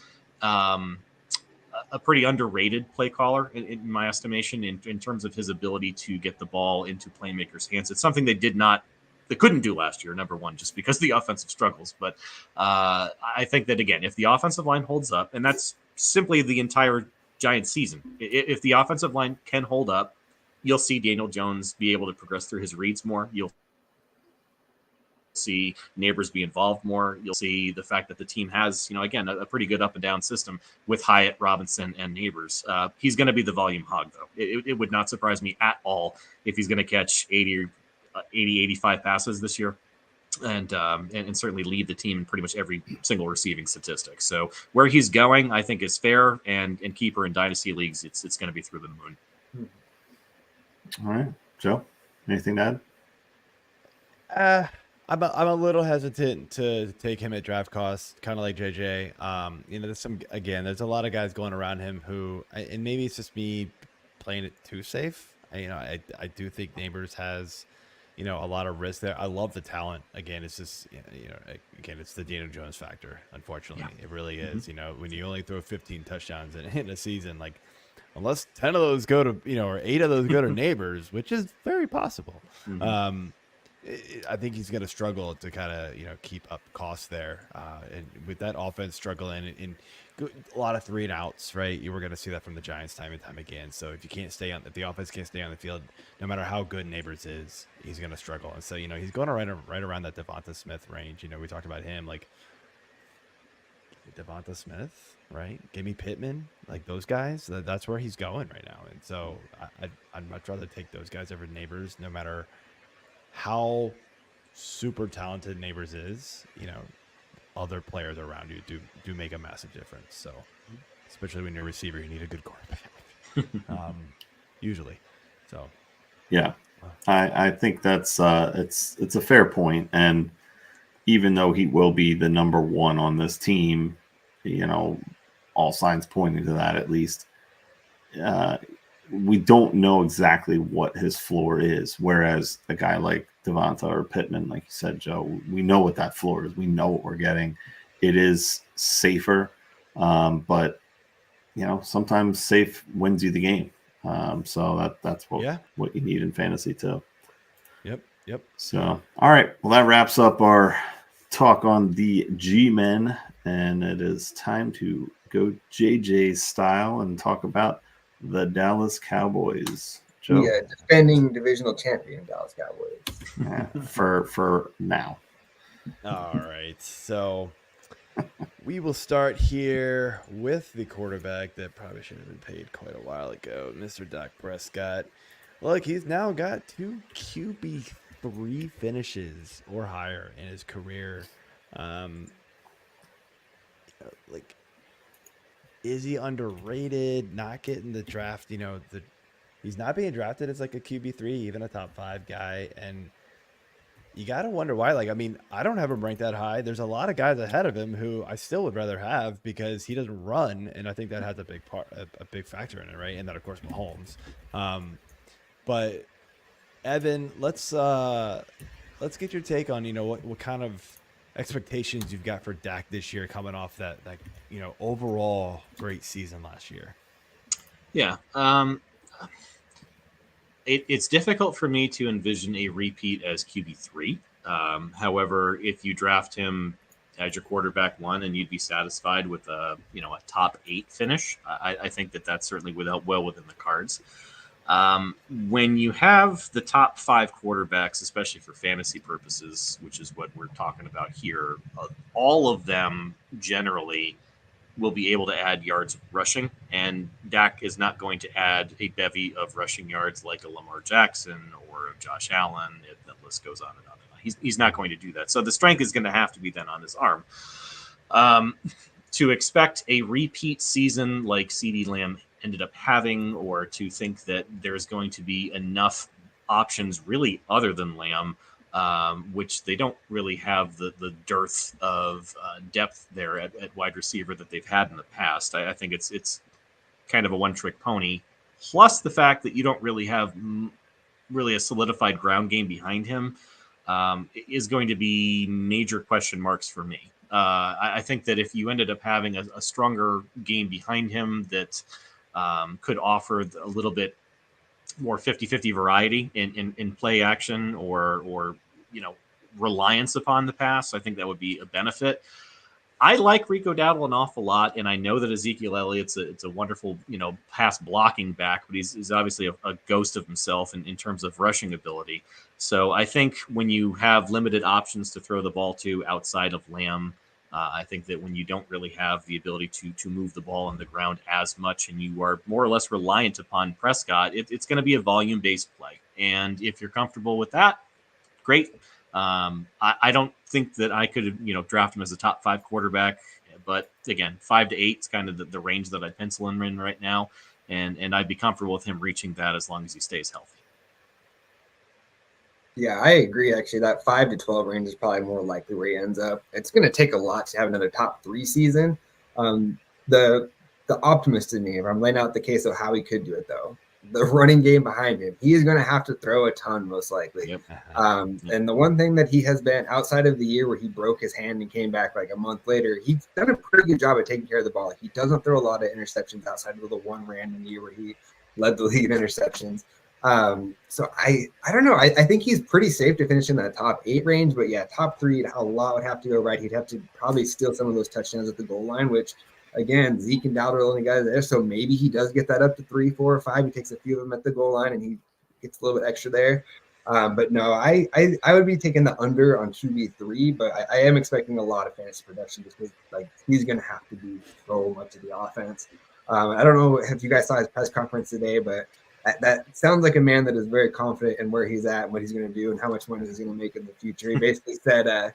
a pretty underrated play caller in my estimation in terms of his ability to get the ball into playmakers' hands. It's something they couldn't do last year, number one, just because of the offensive struggles. But I think that, again, if the offensive line holds up, and that's simply the entire Giants season, if the offensive line can hold up, you'll see Daniel Jones be able to progress through his reads more. You'll see Nabers be involved more. You'll see the fact that the team has, again, a pretty good up and down system with Hyatt, Robinson, and Nabers. He's going to be the volume hog, though. It would not surprise me at all if he's going to catch 85 passes this year and certainly lead the team in pretty much every single receiving statistic. So where he's going, I think, is fair, and keeper in dynasty leagues, it's going to be through the moon. All right, Joe, anything to add? I'm a little hesitant to take him at draft cost, kind of like JJ. There's a lot of guys going around him who, and maybe it's just me playing it too safe. I do think Nabers has, a lot of risk there. I love the talent. Again, it's just, it's the Daniel Jones factor. Unfortunately, It really is. When you only throw 15 touchdowns in a season, like unless 10 of those go to, or 8 of those go to Nabers, which is very possible. I think he's going to struggle to kind of, keep up costs there. And with that offense struggling in a lot of 3 and outs, right? You were going to see that from the Giants time and time again. So if if the offense can't stay on the field, no matter how good Nabers is, he's going to struggle. And so, he's going right around that Devonta Smith range. We talked about him, like Devonta Smith, right? Give me Pittman, like those guys. That's where he's going right now. And so I'd much rather take those guys over Nabers, no matter how super talented Nabers is. Other players around you do make a massive difference. So especially when you're a receiver, you need a good quarterback. Usually. So yeah, I think that's it's a fair point. And even though he will be the number one on this team, all signs pointing to that, at least, we don't know exactly what his floor is. Whereas a guy like Devonta or Pittman, like you said, Joe, we know what that floor is. We know what we're getting. it is safer, but sometimes safe wins you the game. So that's what you need in fantasy too. Yep. So, all right. Well, that wraps up our talk on the G-men, and it is time to go JJ style and talk about the Dallas Cowboys. Joe? Yeah, defending divisional champion Dallas Cowboys. Yeah, for now. All right. So we will start here with the quarterback that probably should have been paid quite a while ago, Mr. Dak Prescott. Look, he's now got 2 QB3 finishes or higher in his career. Is he underrated? Not getting the draft, he's not being drafted as like a QB3, even a top 5 guy. And you got to wonder why. I don't have him ranked that high. There's a lot of guys ahead of him who I still would rather have because he doesn't run. And I think that has a big factor in it, right? And then, of course, Mahomes. But Evan, let's get your take on, what kind of expectations you've got for Dak this year coming off that overall great season last year. Yeah. It's difficult for me to envision a repeat as QB3. However, if you draft him as your quarterback 1 and you'd be satisfied with a top 8 finish, I think that's certainly well within the cards. When you have the top 5 quarterbacks, especially for fantasy purposes, which is what we're talking about here, all of them generally will be able to add yards rushing, and Dak is not going to add a bevy of rushing yards like a Lamar Jackson or a Josh Allen. The list goes on and on and on. He's not going to do that. So the strength is going to have to be then on his arm. To expect a repeat season like CeeDee Lamb ended up having, or to think that there's going to be enough options really other than Lamb, which they don't really have the dearth of depth there at wide receiver that they've had in the past. I think it's kind of a one-trick pony, plus the fact that you don't really have really a solidified ground game behind him is going to be major question marks for me. I think that if you ended up having a stronger game behind him that could offer a little bit more 50-50 variety in play action or reliance upon the pass, I think that would be a benefit. I like Rico Dowdle an awful lot, and I know that Ezekiel Elliott's a wonderful pass blocking back, but he's obviously a ghost of himself in terms of rushing ability. So I think when you have limited options to throw the ball to outside of Lamb, I think that when you don't really have the ability to move the ball on the ground as much and you are more or less reliant upon Prescott, it's going to be a volume-based play. And if you're comfortable with that, great. I don't think that I could draft him as a top 5 quarterback, but again, 5 to 8 is kind of the range that I pencil him in right now. And I'd be comfortable with him reaching that as long as he stays healthy. Yeah, I agree. Actually, that 5 to 12 range is probably more likely where he ends up. It's going to take a lot to have another top 3 season. The optimist in me, if I'm laying out the case of how he could do it, though, the running game behind him, he is going to have to throw a ton, most likely. Yep. And the one thing that he has been outside of the year where he broke his hand and came back like a month later, he's done a pretty good job of taking care of the ball. He doesn't throw a lot of interceptions outside of the one random year where he led the league in interceptions. So I don't know. I think he's pretty safe to finish in that top 8 range, but yeah, top 3, a lot would have to go right. He'd have to probably steal some of those touchdowns at the goal line, which again, Zeke and Dowdle are the only guys there. So maybe he does get that up to 3, 4, or 5. He takes a few of them at the goal line and he gets a little bit extra there. But no, I would be taking the under on QB3, but I am expecting a lot of fantasy production because he's going to have to do so much of the offense. I don't know if you guys saw his press conference today, but that sounds like a man that is very confident in where he's at, what he's going to do, and how much money he's going to make in the future. He basically said,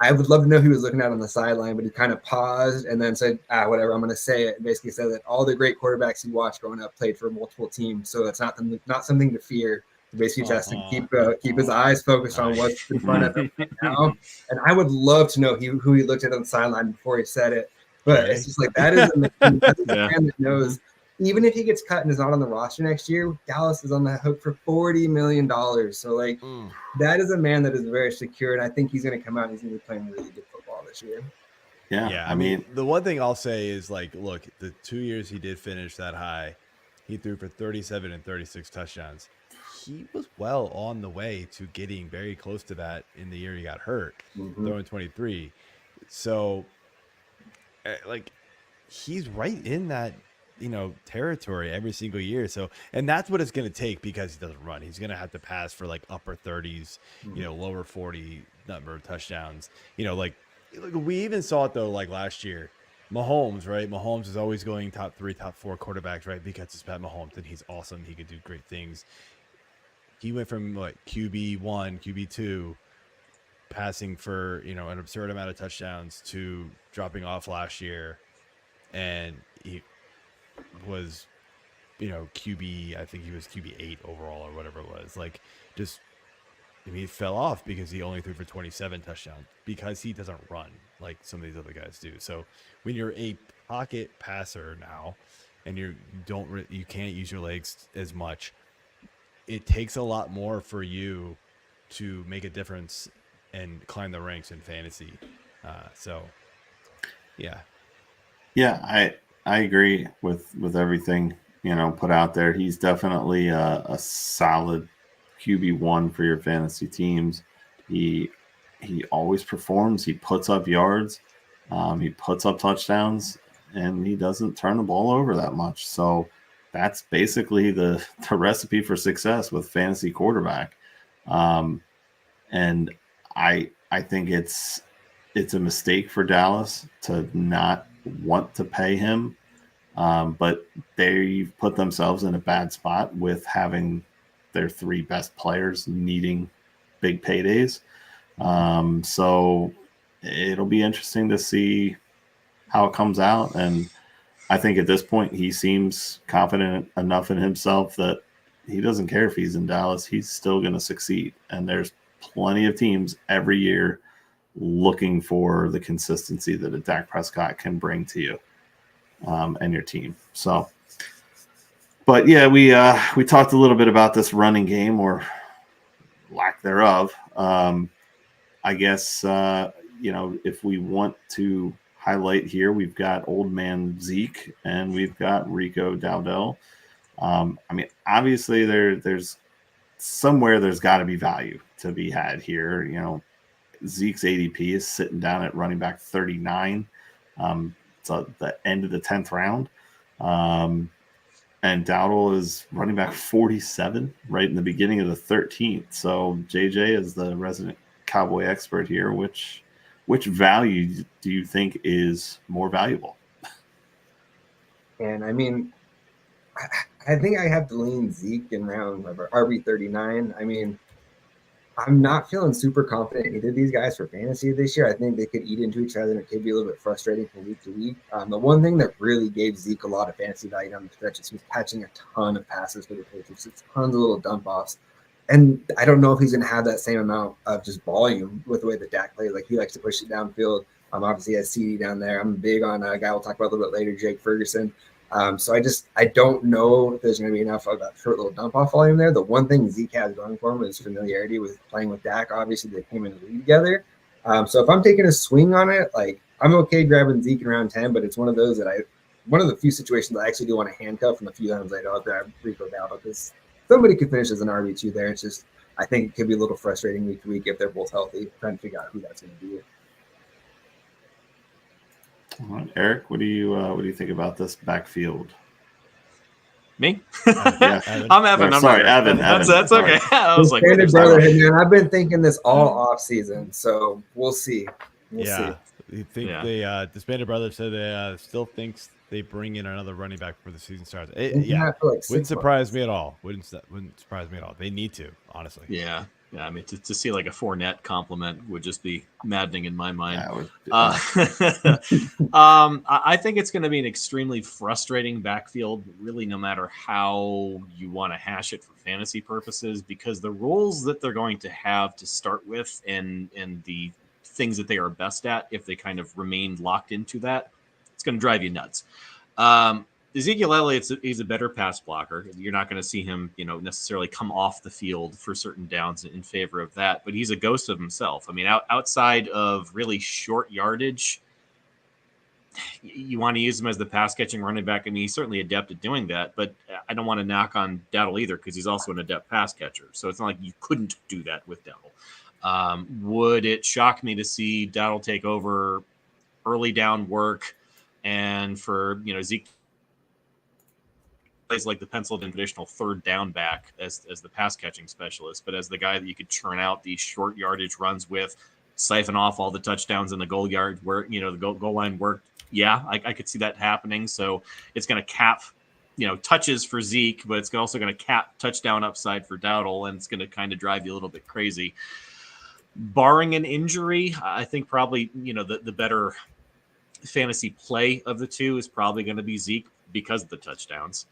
I would love to know who he was looking at on the sideline, but he kind of paused and then said, whatever, I'm going to say it. Basically said that all the great quarterbacks he watched growing up played for multiple teams, so it's not something to fear. He basically just to keep his eyes focused on what's in front of him right now. And I would love to know who he looked at on the sideline before he said it. But it's just like that is a man that knows. Even if he gets cut and is not on the roster next year, Dallas is on the hook for $40 million. So, that is a man that is very secure, and I think he's going to come out and he's going to be playing really good football this year. Yeah, I mean, the one thing I'll say is, like, look, the 2 years he did finish that high, he threw for 37 and 36 touchdowns. He was well on the way to getting very close to that in the year he got hurt, throwing 23. So, like, he's right in that, territory every single year. So, and that's what it's going to take because he doesn't run. He's going to have to pass for like upper 30s, lower 40 number of touchdowns. Like we even saw it though, like last year. Mahomes, right? Mahomes is always going top 3, top 4 quarterbacks, right? Because it's Pat Mahomes and he's awesome. He could do great things. He went from what QB1, QB2, passing for an absurd amount of touchdowns to dropping off last year, and he was QB, I think he was QB8 overall or whatever it was. Like, just he fell off because he only threw for 27 touchdowns because he doesn't run like some of these other guys do. So when you're a pocket passer now and you can't use your legs as much, it takes a lot more for you to make a difference and climb the ranks in fantasy. I agree with everything put out there. He's definitely a solid QB1 for your fantasy teams. He always performs. He puts up yards. He puts up touchdowns, and he doesn't turn the ball over that much. So that's basically the recipe for success with fantasy quarterback. And I think it's a mistake for Dallas to not want to pay him. But they've put themselves in a bad spot with having their 3 best players needing big paydays. So it'll be interesting to see how it comes out. And I think at this point, he seems confident enough in himself that he doesn't care if he's in Dallas. He's still going to succeed. And there's plenty of teams every year looking for the consistency that a Dak Prescott can bring to you and your team. So, but yeah, we talked a little bit about this running game or lack thereof. I guess, if we want to highlight here, we've got old man Zeke and we've got Rico Dowdle. Obviously there's somewhere there's got to be value to be had here. Zeke's ADP is sitting down at running back 39. So the end of the 10th round. And Dowdle is running back 47 right in the beginning of the 13th. So JJ is the resident Cowboy expert here. Which value do you think is more valuable? And I think I have to lean Zeke in round RB39. I'm not feeling super confident in either of these guys for fantasy this year. I think they could eat into each other and it could be a little bit frustrating from week to week. The one thing that really gave Zeke a lot of fantasy value down the stretch is he was catching a ton of passes for the Patriots. It's tons of little dump offs. And I don't know if he's going to have that same amount of just volume with the way that Dak plays. Like, he likes to push it downfield. Obviously, he has Ceedee down there. I'm big on a guy we'll talk about a little bit later, Jake Ferguson. So I don't know if there's going to be enough of that short little dump-off volume there. The one thing Zeke has going for him is familiarity with playing with Dak. Obviously, they came in the league together. So if I'm taking a swing on it, like, I'm okay grabbing Zeke in round 10, but it's one of those that one of the few situations I actually do want to handcuff, and the few times I'll grab Rico Dowdle because somebody could finish as an RB2 there. It's just, I think it could be a little frustrating week to week if they're both healthy, trying to figure out who that's going to be. All right, Eric, what do you think about this backfield? Me? Yeah, I'm Evan. Evan. That's okay. I was like, I've been thinking this all off season, so we'll see. We'll see. You think the Disbanded Brothers said they still thinks they bring in another running back before the season starts. Wouldn't surprise me at all. Wouldn't surprise me at all. They need to, honestly. Yeah. To see like a Fournette compliment would just be maddening in my mind. Yeah, I think it's going to be an extremely frustrating backfield, really, no matter how you want to hash it for fantasy purposes, because the roles that they're going to have to start with and the things that they are best at, if they kind of remain locked into that, it's going to drive you nuts. Ezekiel Elliott, he's a better pass blocker. You're not going to see him, necessarily come off the field for certain downs in favor of that, but he's a ghost of himself. Outside of really short yardage, you want to use him as the pass catching running back. I mean, he's certainly adept at doing that, but I don't want to knock on Dowdle either because he's also an adept pass catcher. So it's not like you couldn't do that with Dowdle. Would it shock me to see Dowdle take over early down work and for, Zeke plays like the penciled in traditional third down back as the pass catching specialist, but as the guy that you could churn out these short yardage runs with, siphon off all the touchdowns in the goal yard where, the goal line work. Yeah, I could see that happening. So it's going to cap, touches for Zeke, but it's also going to cap touchdown upside for Dowdle, and it's going to kind of drive you a little bit crazy. Barring an injury, I think probably, the better fantasy play of the two is probably going to be Zeke because of the touchdowns.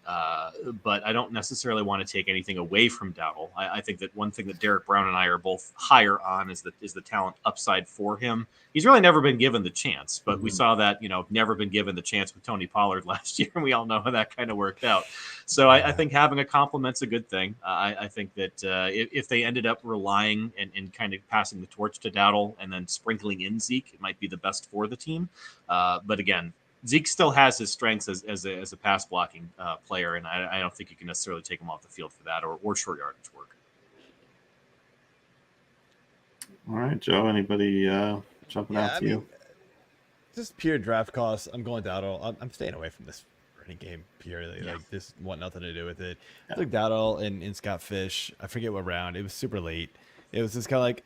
But I don't necessarily want to take anything away from Dowdle. I think that one thing that Derek Brown and I are both higher on is the talent upside for him. He's really never been given the chance, but we saw that, never been given the chance with Tony Pollard last year, and we all know how that kind of worked out. So I think having a compliment's a good thing. I think that if they ended up relying and kind of passing the torch to Dowdle and then sprinkling in Zeke, it might be the best for the team. But again, Zeke still has his strengths as a pass blocking player, and I don't think you can necessarily take him off the field for that or short yardage work. All right, Joe, anybody jumping out to you? Just pure draft costs. I'm going Dowdle. I'm staying away from this running game purely. Yeah. Like, this want nothing to do with it. I took Dowdle and Scott Fish. I forget what round. It was super late. It was just kind of like,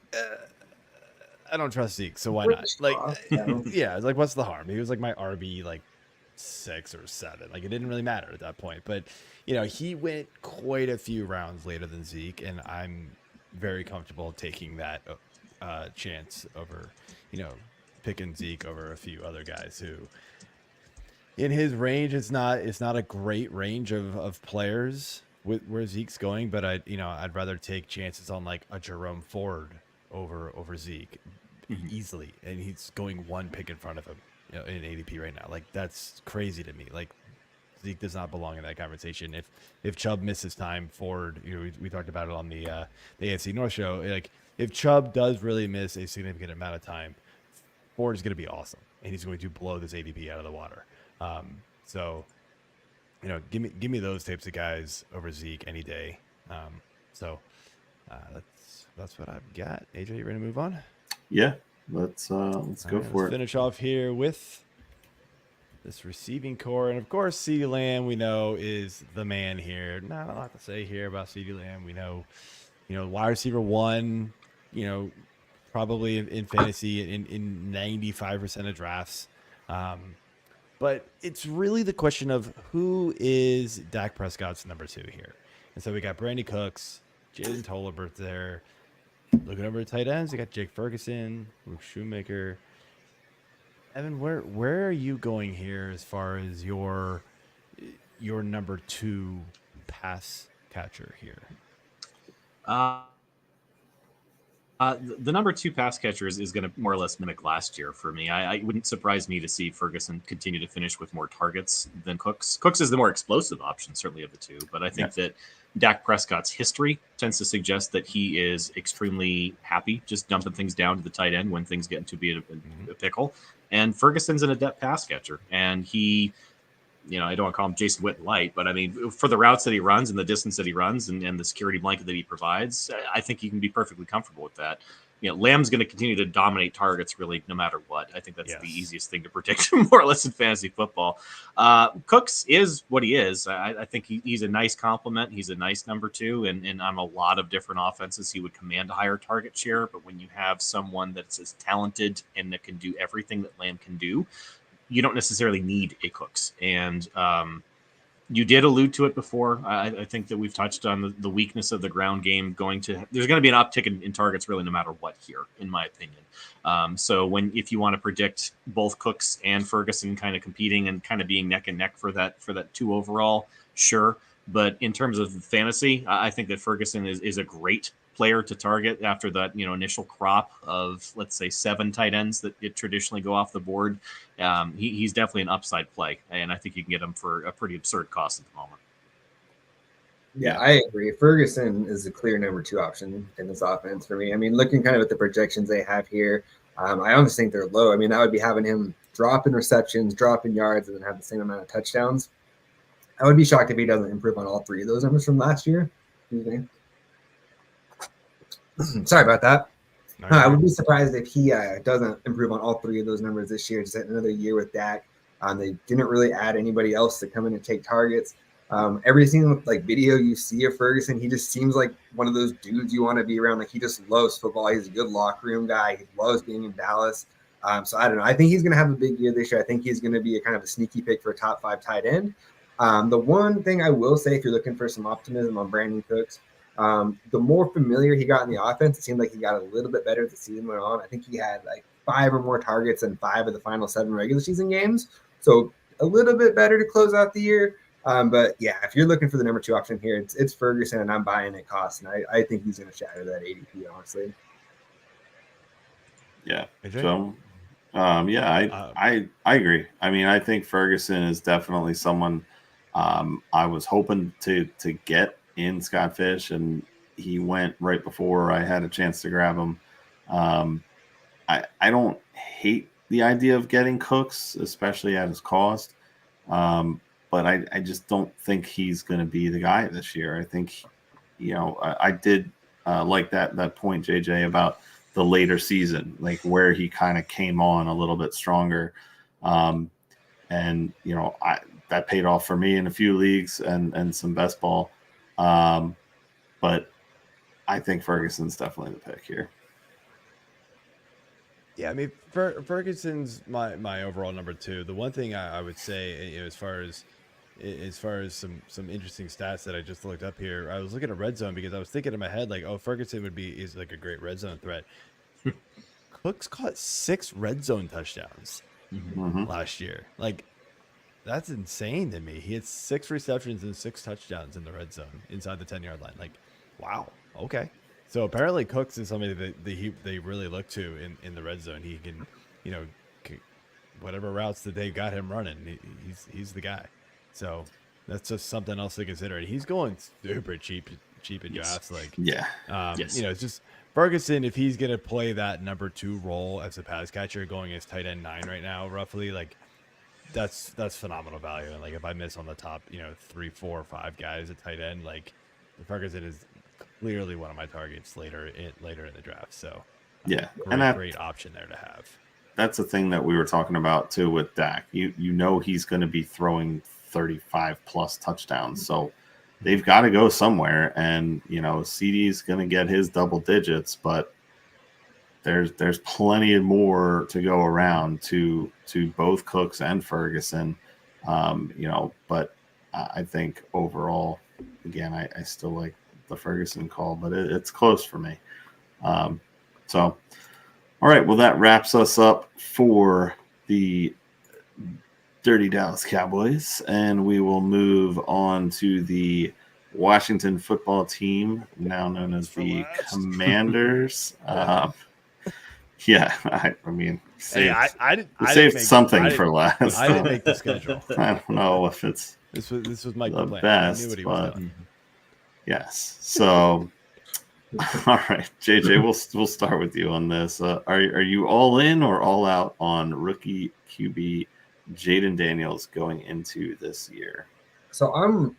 I don't trust Zeke, so why not? Like, yeah, it's like, what's the harm? He was like my RB, like 6 or 7. Like, it didn't really matter at that point. But, he went quite a few rounds later than Zeke, and I'm very comfortable taking that chance over, picking Zeke over a few other guys who, in his range, it's not a great range of players with where Zeke's going. But I'd rather take chances on like a Jerome Ford over Zeke easily, and he's going one pick in front of him, in ADP right now. Like, that's crazy to me. Like, Zeke does not belong in that conversation. If Chubb misses time, Ford, we talked about it on the AFC North show. Like, if Chubb does really miss a significant amount of time, Ford is going to be awesome, and he's going to blow this ADP out of the water. So, give me those types of guys over Zeke any day. That's what I've got. AJ, you ready to move on? Yeah, let's go for it. Finish off here with this receiving core, and of course, CeeDee Lamb, we know, is the man here. Not a lot to say here about CeeDee Lamb. We know, wide receiver 1, probably in fantasy in 95% of drafts. But it's really the question of who is Dak Prescott's number 2 here. And so we got Brandin Cooks, Jalen Tolbert there. Looking over at tight ends, we got Jake Ferguson, Luke Shoemaker. Evan, where are you going here as far as your number 2 pass catcher here? The number 2 pass catcher is going to more or less mimic last year for me. I wouldn't surprise me to see Ferguson continue to finish with more targets than Cooks. Cooks is the more explosive option, certainly, of the two. But I think that Dak Prescott's history tends to suggest that he is extremely happy just dumping things down to the tight end when things get into be a pickle. And Ferguson's an adept pass catcher. And he, I don't want to call him Jason Witten light, but I mean, for the routes that he runs and the distance that he runs and the security blanket that he provides, I think you can be perfectly comfortable with that. Lamb's going to continue to dominate targets really no matter what. I think that's the easiest thing to predict more or less in fantasy football. Cooks is what he is. I think he's a nice compliment. He's a nice number 2, and on a lot of different offenses, he would command a higher target share. But when you have someone that's as talented and that can do everything that Lamb can do, you don't necessarily need a Cooks. And you did allude to it before. I think that we've touched on the weakness of the ground game there's going to be an uptick in targets really no matter what here, in my opinion. So if you want to predict both Cooks and Ferguson kind of competing and kind of being neck and neck for that 2 overall, sure. But in terms of fantasy, I think that Ferguson is a great player to target after that initial crop of, let's say, 7 tight ends that traditionally go off the board. He's definitely an upside play, and I think you can get him for a pretty absurd cost at the moment. Yeah, I agree. Ferguson is a clear number 2 option in this offense for me. I mean, looking kind of at the projections they have here, I honestly think they're low. I mean, that would be having him drop in receptions, drop in yards, and then have the same amount of touchdowns. I would be shocked if he doesn't improve on all three of those numbers from last year. Sorry about that. I would be surprised if he doesn't improve on all three of those numbers this year. Just another year with Dak. They didn't really add anybody else to come in and take targets. Every single video you see of Ferguson, he just seems like one of those dudes you want to be around. Like, he just loves football. He's a good locker room guy. He loves being in Dallas. So I don't know. I think he's going to have a big year this year. I think he's going to be a kind of a sneaky pick for a top 5 tight end. The one thing I will say, if you're looking for some optimism on Brandin Cooks, the more familiar he got in the offense, it seemed like he got a little bit better as the season went on. I think he had 5 or more targets in 5 of the final 7 regular season games. So a little bit better to close out the year. But yeah, if you're looking for the number 2 option here, it's Ferguson, and I'm buying it cost. And I think he's going to shatter that ADP, honestly. Yeah. So, I agree. I mean, I think Ferguson is definitely someone I was hoping to get in Scott Fish, and he went right before I had a chance to grab him. I don't hate the idea of getting Cooks, especially at his cost. But I just don't think he's going to be the guy this year. I think, I did like that point, JJ, about the later season, like where he kind of came on a little bit stronger. And, that paid off for me in a few leagues and some best ball. But I think Ferguson's definitely the pick here. Yeah, I mean, Ferguson's my overall number 2. The one thing I would say, as far as some interesting stats that I just looked up here, I was looking at red zone because I was thinking in my head Ferguson is like a great red zone threat. Cooks caught 6 red zone touchdowns last year. That's insane to me. He had 6 receptions and 6 touchdowns in the red zone inside the 10-yard line. Wow. Okay. So apparently Cooks is somebody that they really look to in the red zone. He can, whatever routes that they got him running, he's the guy. So that's just something else to consider. And he's going super cheap in drafts. It's just Ferguson, if he's going to play that number 2 role as a pass catcher, going as tight end 9 right now, roughly, that's phenomenal value. And if I miss on the top, 3, 4, 5 guys at tight end, Ferguson is clearly one of my targets later in the draft. So yeah, great option there to have. That's the thing that we were talking about too with Dak. He's going to be throwing 35 plus touchdowns, so they've got to go somewhere. And Ceedee's going to get his double digits, but there's plenty more to go around to both Cooks and Ferguson. But I think overall, again, I still like the Ferguson call, but it's close for me. So, all right, well, that wraps us up for the Dirty Dallas Cowboys, and we will move on to the Washington football team, now known as the Commanders. I mean, saved something for last. I didn't make the schedule. I don't know if it's this was Mike the plan. best, I knew what he but was doing. Yes. So, all right, JJ, we'll start with you on this. Are you all in or all out on rookie QB Jayden Daniels going into this year? So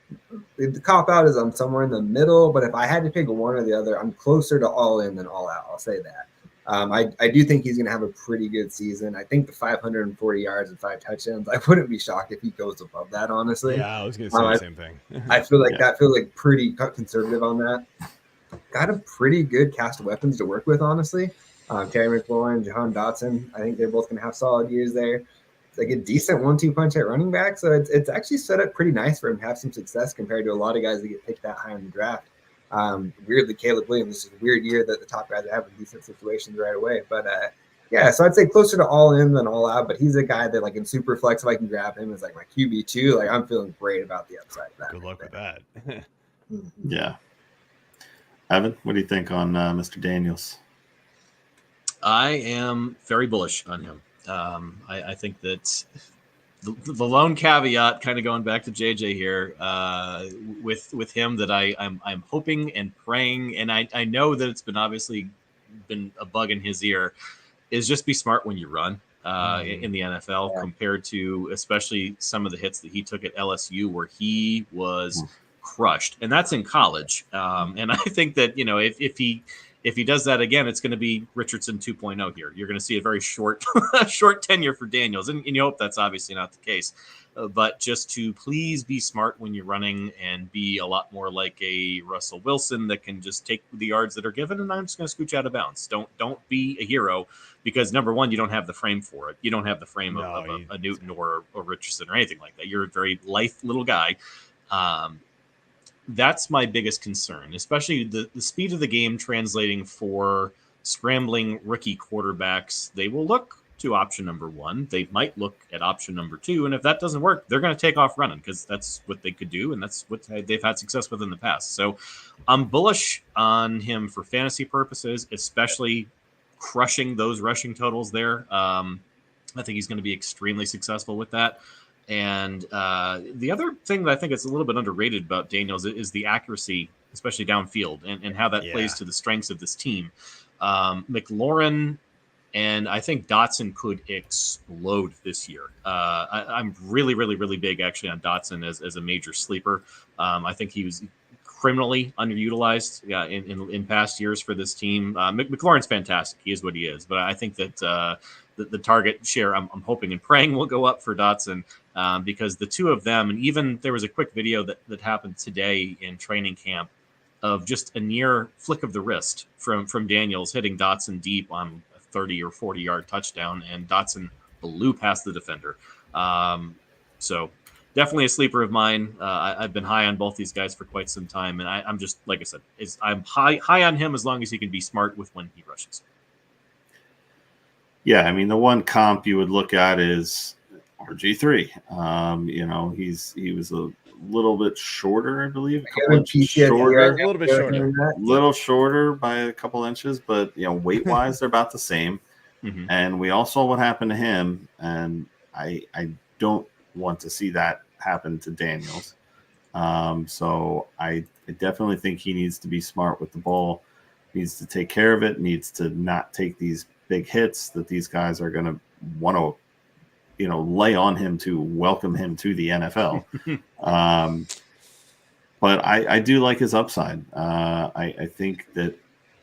the cop out is I'm somewhere in the middle, but if I had to pick one or the other, I'm closer to all in than all out. I'll say that. I do think he's going to have a pretty good season. I think the 540 yards and 5 touchdowns, I wouldn't be shocked if he goes above that, honestly. Yeah, I was going to say the same thing. I feel like that feels like pretty conservative on that. Got a pretty good cast of weapons to work with, honestly. Terry McLaurin, Jahan, Dotson, I think they're both going to have solid years there. It's a decent 1-2 punch at running back, so it's actually set up pretty nice for him to have some success compared to a lot of guys that get picked that high in the draft. Weirdly, Caleb Williams, this is a weird year that the top guys are having decent situations right away. But so I'd say closer to all in than all out. But he's a guy that in super flex, if I can grab him as my QB2, I'm feeling great about the upside of that. Good luck with that. Yeah. Evan, what do you think on Mr. Daniels? I am very bullish on him. I think that the lone caveat, kind of going back to JJ here, with him, that I'm hoping and praying, and I know that it's been obviously been a bug in his ear, is just be smart when you run. in the NFL compared to especially some of the hits that he took at LSU where he was crushed. And that's in college. And I think that, if he does that again, it's going to be Richardson 2.0 here. You're going to see a very short tenure for Daniels. And you hope that's obviously not the case. But just to please be smart when you're running and be a lot more like a Russell Wilson that can just take the yards that are given, and I'm just going to scooch out of bounds. Don't be a hero because, number one, you don't have the frame for it. You don't have the frame of a Newton or a Richardson or anything like that. You're a very lithe little guy. That's my biggest concern, especially the speed of the game translating for scrambling rookie quarterbacks. They will look to option number one. They might look at option number two. And if that doesn't work, they're going to take off running because that's what they could do. And that's what they've had success with in the past. So I'm bullish on him for fantasy purposes, especially crushing those rushing totals there. I think he's going to be extremely successful with that. And the other thing that I think is a little bit underrated about Daniels is the accuracy, especially downfield, and how that plays to the strengths of this team. McLaurin and I think Dotson could explode this year. I'm really, really, really big actually on Dotson as a major sleeper. I think he was criminally underutilized in past years for this team. McLaurin's fantastic. He is what he is. But I think that the target share, I'm hoping and praying will go up for Dotson because the two of them, and even there was a quick video that happened today in training camp of just a near flick of the wrist from Daniels hitting Dotson deep on 30 or 40 yard touchdown, and Dotson blew past the defender. So definitely a sleeper of mine. I've been high on both these guys for quite some time, and I'm just, like I said, I'm high on him as long as he can be smart with when he rushes. Yeah, I mean, the one comp you would look at is RG3. He was a little bit shorter, I believe. A little bit shorter. Little shorter by a couple inches, but weight-wise, they're about the same. Mm-hmm. And we all saw what happened to him, and I don't want to see that happen to Daniels. So I definitely think he needs to be smart with the ball, needs to take care of it, needs to not take these big hits that these guys are going to want to lay on him to welcome him to the NFL. But I do like his upside. I think that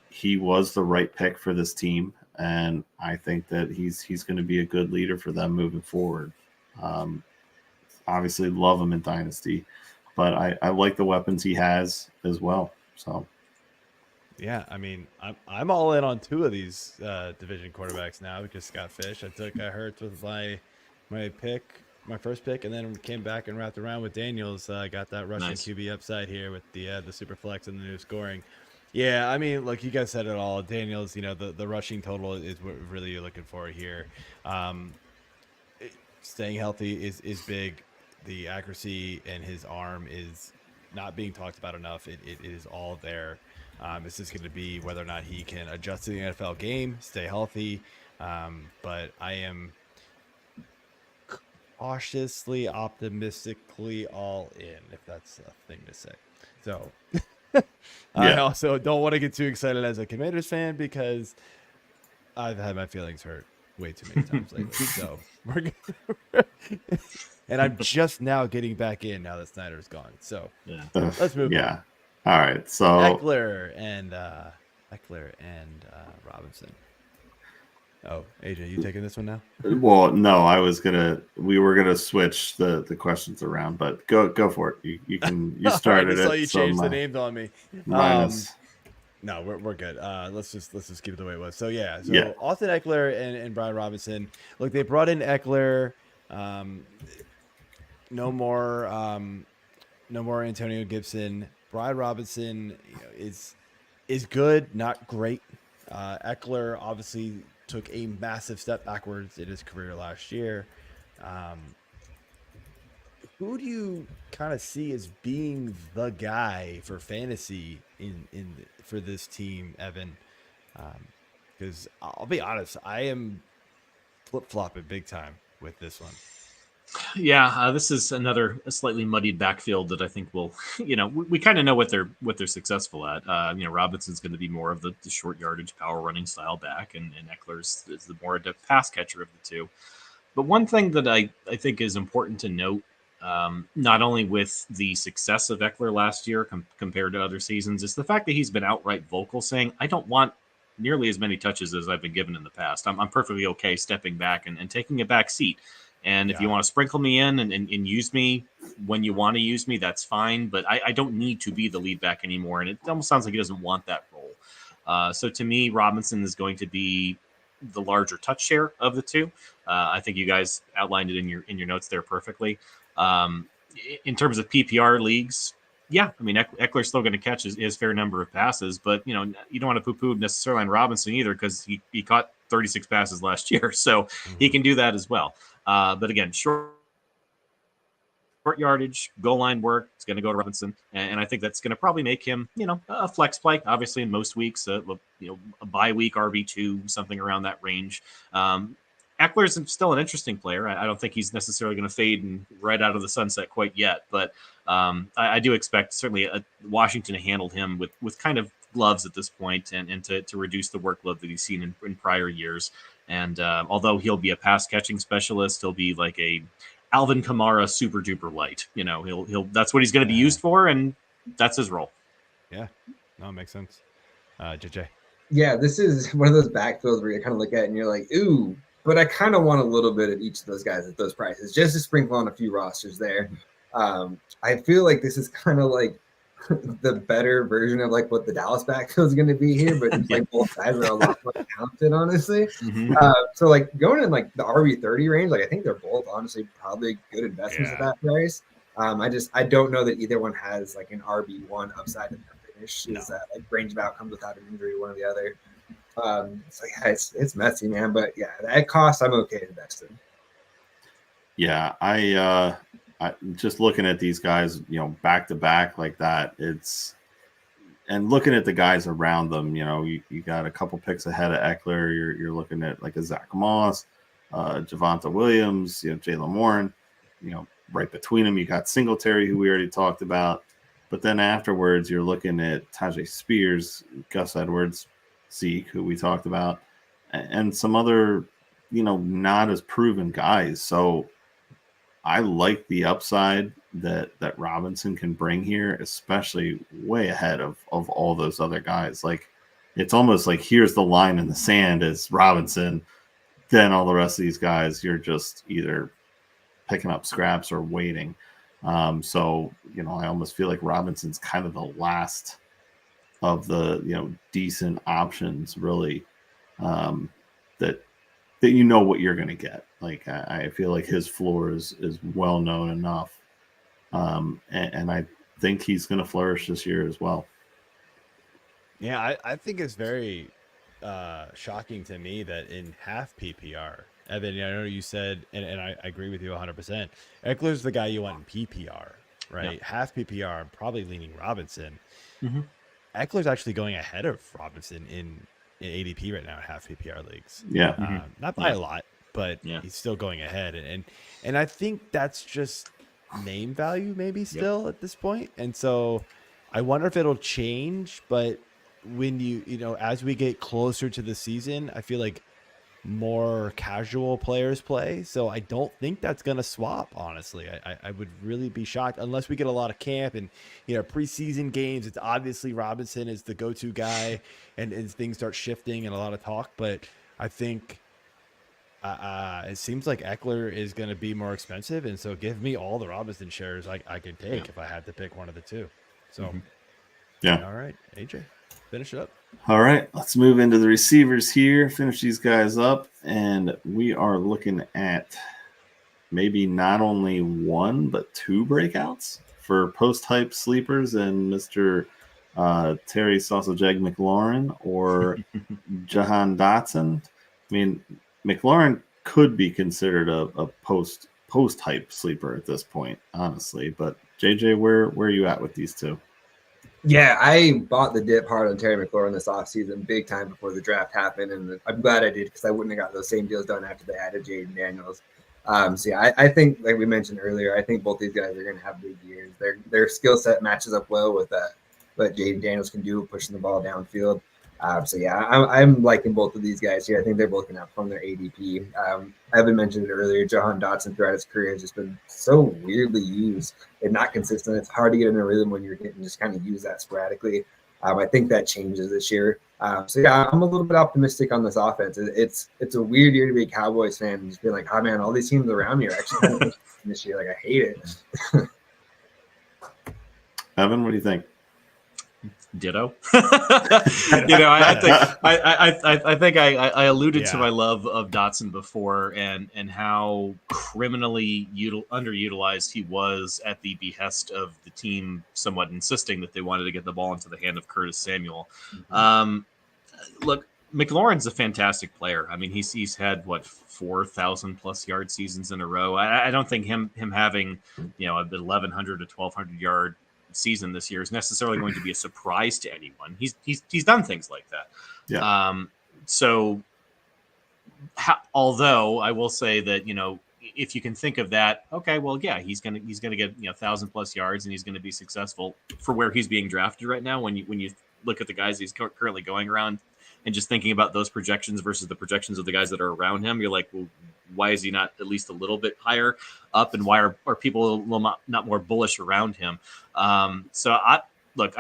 he was the right pick for this team, and I think that he's going to be a good leader for them moving forward. Obviously love him in Dynasty, but I like the weapons he has as well. So yeah, I mean, I'm all in on two of these division quarterbacks now because Scott Fish. I took Hurts with my first pick, and then came back and wrapped around with Daniels. Got that rushing QB upside here with the super flex and the new scoring. Yeah, I mean, look, you guys said it all. Daniels, the rushing total is what really you're looking for here. Staying healthy is big. The accuracy and his arm is not being talked about enough. It is all there. It's just going to be whether or not he can adjust to the NFL game, stay healthy. But I am cautiously, optimistically all in, if that's a thing to say. So I also don't want to get too excited as a Commanders fan because I've had my feelings hurt way too many times lately. So we're good. And I'm just now getting back in now that Snyder's gone. So let's move on. All right. So Ekeler and Robinson. Oh, AJ, you taking this one now? Well, no, we were gonna switch the questions around, but go for it. You started I saw it. you changed the names on me. Minus. No, we're good. Let's just keep it the way it was. So Austin Ekeler and Brian Robinson. Look, they brought in Ekeler. No more Antonio Gibson. Brian Robinson is good, not great. Ekeler obviously took a massive step backwards in his career last year. Who do you kind of see as being the guy for fantasy for this team, Evan? Because I'll be honest, I am flip-flopping big time with this one. Yeah, this is another slightly muddied backfield that I think will, we kind of know what they're successful at. Robinson's going to be more of the short yardage power running style back, and Eckler's is the more adept pass catcher of the two. But one thing that I think is important to note, not only with the success of Ekeler last year compared to other seasons, is the fact that he's been outright vocal saying, I don't want nearly as many touches as I've been given in the past. I'm perfectly okay stepping back and taking a back seat. And if you want to sprinkle me in and use me when you want to use me, that's fine. But I don't need to be the lead back anymore. And it almost sounds like he doesn't want that role. So to me, Robinson is going to be the larger touch share of the two. I think you guys outlined it in your notes there perfectly. In terms of PPR leagues, yeah, I mean, Eckler's still going to catch his fair number of passes, but you don't want to poo-poo necessarily on Robinson either, because he caught 36 passes last year, so he can do that as well. But again, short yardage, goal line work, it's going to go to Robinson, and I think that's going to probably make him, a flex play. Obviously, in most weeks, a bye week RB2, something around that range. Eckler's still an interesting player. I don't think he's necessarily going to fade and right out of the sunset quite yet, but I do expect certainly Washington to handle him with kind of gloves at this point, and to reduce the workload that he's seen in prior years. And although he'll be a pass catching specialist, he'll be like a Alvin Kamara super duper light. He'll that's what he's going to be used for, and that's his role. Yeah, no, it makes sense. JJ. Yeah, this is one of those backfields where you kind of look at it and you're like, ooh, but I kind of want a little bit of each of those guys at those prices, just to sprinkle on a few rosters there. I feel like this is kind of like the better version of like what the Dallas backfield is going to be here, but it's like both guys are a lot more talented, honestly. So like going in like the RB30 range, like I think they're both honestly probably good investments at that price. I don't know that either one has like an RB1 upside in their finish. Is that like range of outcomes without an injury, one or the other. It's like it's messy, man. But yeah, at cost, I'm okay investing. Yeah, I just looking at these guys, back to back like that. And looking at the guys around them, you got a couple picks ahead of Ekeler. You're looking at like a Zach Moss, Javonte Williams, Jalen Warren. Right between them, you got Singletary, who we already talked about. But then afterwards, you're looking at Tajay Spears, Gus Edwards, Zeke, who we talked about, and some other, not as proven guys. So I like the upside that Robinson can bring here, especially way ahead of all those other guys. Like, it's almost like here's the line in the sand as Robinson. Then all the rest of these guys, you're just either picking up scraps or waiting. So, I almost feel like Robinson's kind of the last of the, decent options really, that what you're going to get. Like, I feel like his floor is well known enough. And I think he's going to flourish this year as well. Yeah, I think it's very shocking to me that in half PPR, Evan, I know you said, and I agree with you 100%, Eckler's the guy you want in PPR, right? Yeah. Half PPR, I'm probably leaning Robinson. Mm-hmm. Eckler's actually going ahead of Robinson in ADP right now in half PPR leagues. Yeah. Not by a lot, but he's still going ahead. And I think that's just name value maybe still at this point. And so I wonder if it'll change, but when as we get closer to the season, I feel like more casual players play. So I don't think that's going to swap, honestly. I would really be shocked unless we get a lot of camp and, preseason games. It's obviously Robinson is the go-to guy and things start shifting and a lot of talk. But I think it seems like Ekeler is going to be more expensive. And so give me all the Robinson shares I can take if I had to pick one of the two. So, All right, AJ, finish it up. All right, let's move into the receivers here, finish these guys up, and we are looking at maybe not only one, but two breakouts for post-hype sleepers and Mr. Terry Sausage Egg McLaurin or Jahan Dotson. I mean, McLaurin could be considered a post-hype sleeper at this point, honestly, but JJ, where are you at with these two? Yeah, I bought the dip hard on Terry McLaurin this offseason, big time before the draft happened, and I'm glad I did because I wouldn't have got those same deals done after they added Jayden Daniels. So yeah, I think, like we mentioned earlier, I think both these guys are going to have big years. Their skill set matches up well with what Jayden Daniels can do, pushing the ball downfield. So yeah, I'm liking both of these guys here. I think they're both going to outperform their ADP. Evan mentioned it earlier. Jahan Dotson throughout his career has just been so weirdly used and not consistent. It's hard to get in a rhythm when you're getting just kind of use that sporadically. I think that changes this year. So yeah, I'm a little bit optimistic on this offense. It's a weird year to be a Cowboys fan and just be like, oh man, all these teams around me are actually kind of this year. Like I hate it. Evan, what do you think? Ditto. I think I alluded to my love of Dotson before and how criminally underutilized he was at the behest of the team, somewhat insisting that they wanted to get the ball into the hand of Curtis Samuel. Look, McLaurin's a fantastic player. I mean, he's had 4,000 plus yard seasons in a row. I don't think him having an 1,100 to 1,200 yard season this year is necessarily going to be a surprise to anyone. He's done things like that. Yeah. Although I will say that if you can think of that, okay, well, yeah, he's gonna get 1,000 plus yards and he's gonna be successful for where he's being drafted right now. When you look at the guys he's currently going around and just thinking about those projections versus the projections of the guys that are around him, you're like, well, why is he not at least a little bit higher up, and why are people a little not more bullish around him? I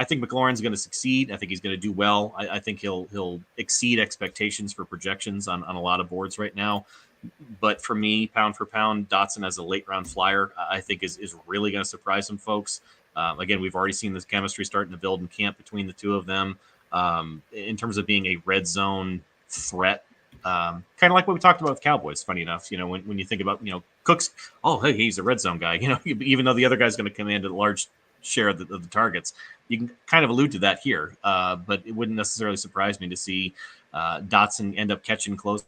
think McLaurin's going to succeed. I think he's going to do well. I think he'll exceed expectations for projections on a lot of boards right now. But for me, pound for pound, Dotson as a late round flyer, I think is really going to surprise some folks. Again, we've already seen this chemistry starting to build in camp between the two of them. In terms of being a red zone threat, kind of like what we talked about with Cowboys. Funny enough, when you think about Cooks, oh hey, he's a red zone guy. Even though the other guy's going to command a large share of the targets, you can kind of allude to that here. But it wouldn't necessarily surprise me to see Dotson end up catching closer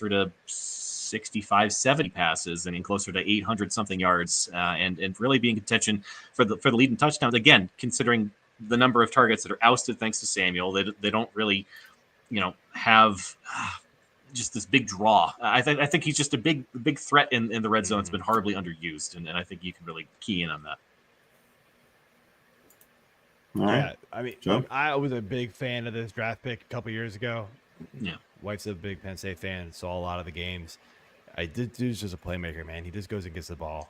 to 65, 70 passes, closer to 800 something yards, and really be in contention for the lead in touchdowns. Again, considering the number of targets that are ousted thanks to Samuel, they don't really, have just this big draw. I think he's just a big threat in the red zone. It's been horribly underused, and I think you can really key in on that. All right. Yeah, I mean, Joe? I was a big fan of this draft pick a couple years ago. Yeah. Wife's a big Penn State fan, saw a lot of the games. Dude's just a playmaker, man. He just goes and gets the ball.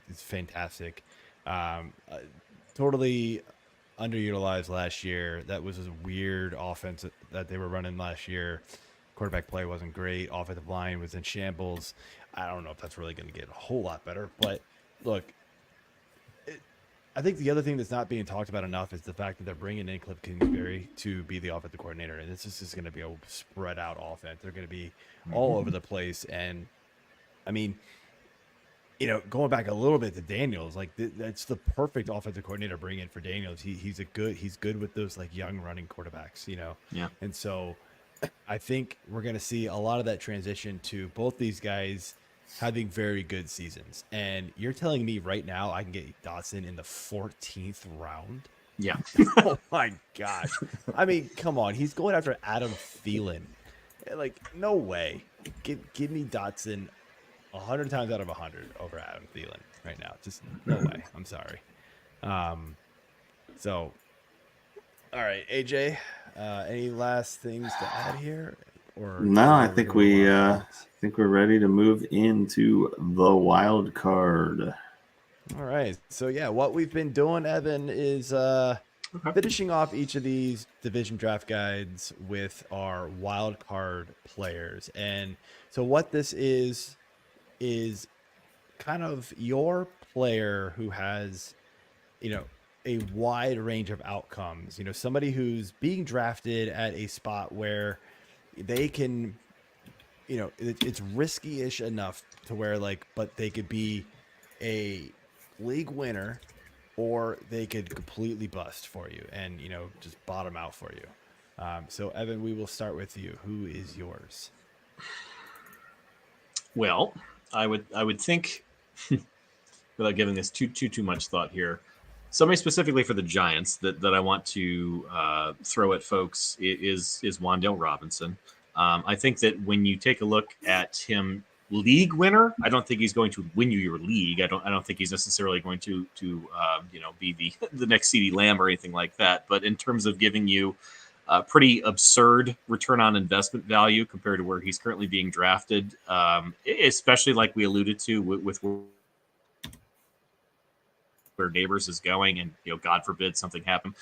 It's fantastic. Totally underutilized last year. That was a weird offense that they were running last year. Quarterback play wasn't great. Offensive line was in shambles. I don't know if that's really going to get a whole lot better. But look, I think the other thing that's not being talked about enough is the fact that they're bringing in Cliff Kingsbury to be the offensive coordinator. And this is just going to be a spread out offense. They're going to be all over the place. And I mean, going back a little bit to Daniels, like that's the perfect offensive coordinator to bring in for Daniels. He's good with those like young running quarterbacks, Yeah. And so I think we're going to see a lot of that transition to both these guys having very good seasons. And you're telling me right now I can get Dotson in the 14th round? Yeah. Oh my gosh. I mean, come on. He's going after Adam Thielen. Like, no way. Give me Dotson 100 times out of 100 over Adam Thielen right now. Just no way. I'm sorry. So, all right, AJ, any last things to add here? Or no, I think we're ready to move into the wild card. All right. So yeah, what we've been doing, Evan, is finishing off each of these division draft guides with our wild card players. And so what this is kind of your player who has, a wide range of outcomes, somebody who's being drafted at a spot where they can, it's risky-ish enough to where but they could be a league winner or they could completely bust for you and, just bottom out for you. So Evan, we will start with you. Who is yours? Well, I would think, without giving this too much thought here, somebody specifically for the Giants that I want to throw at folks is Wan'Dale Robinson. I think that when you take a look at him league winner. I don't think he's going to win you your league. I don't think he's necessarily going to be the next CeeDee Lamb or anything like that. But in terms of giving you pretty absurd return on investment value compared to where he's currently being drafted, especially like we alluded to with where Nabers is going, and God forbid something happen.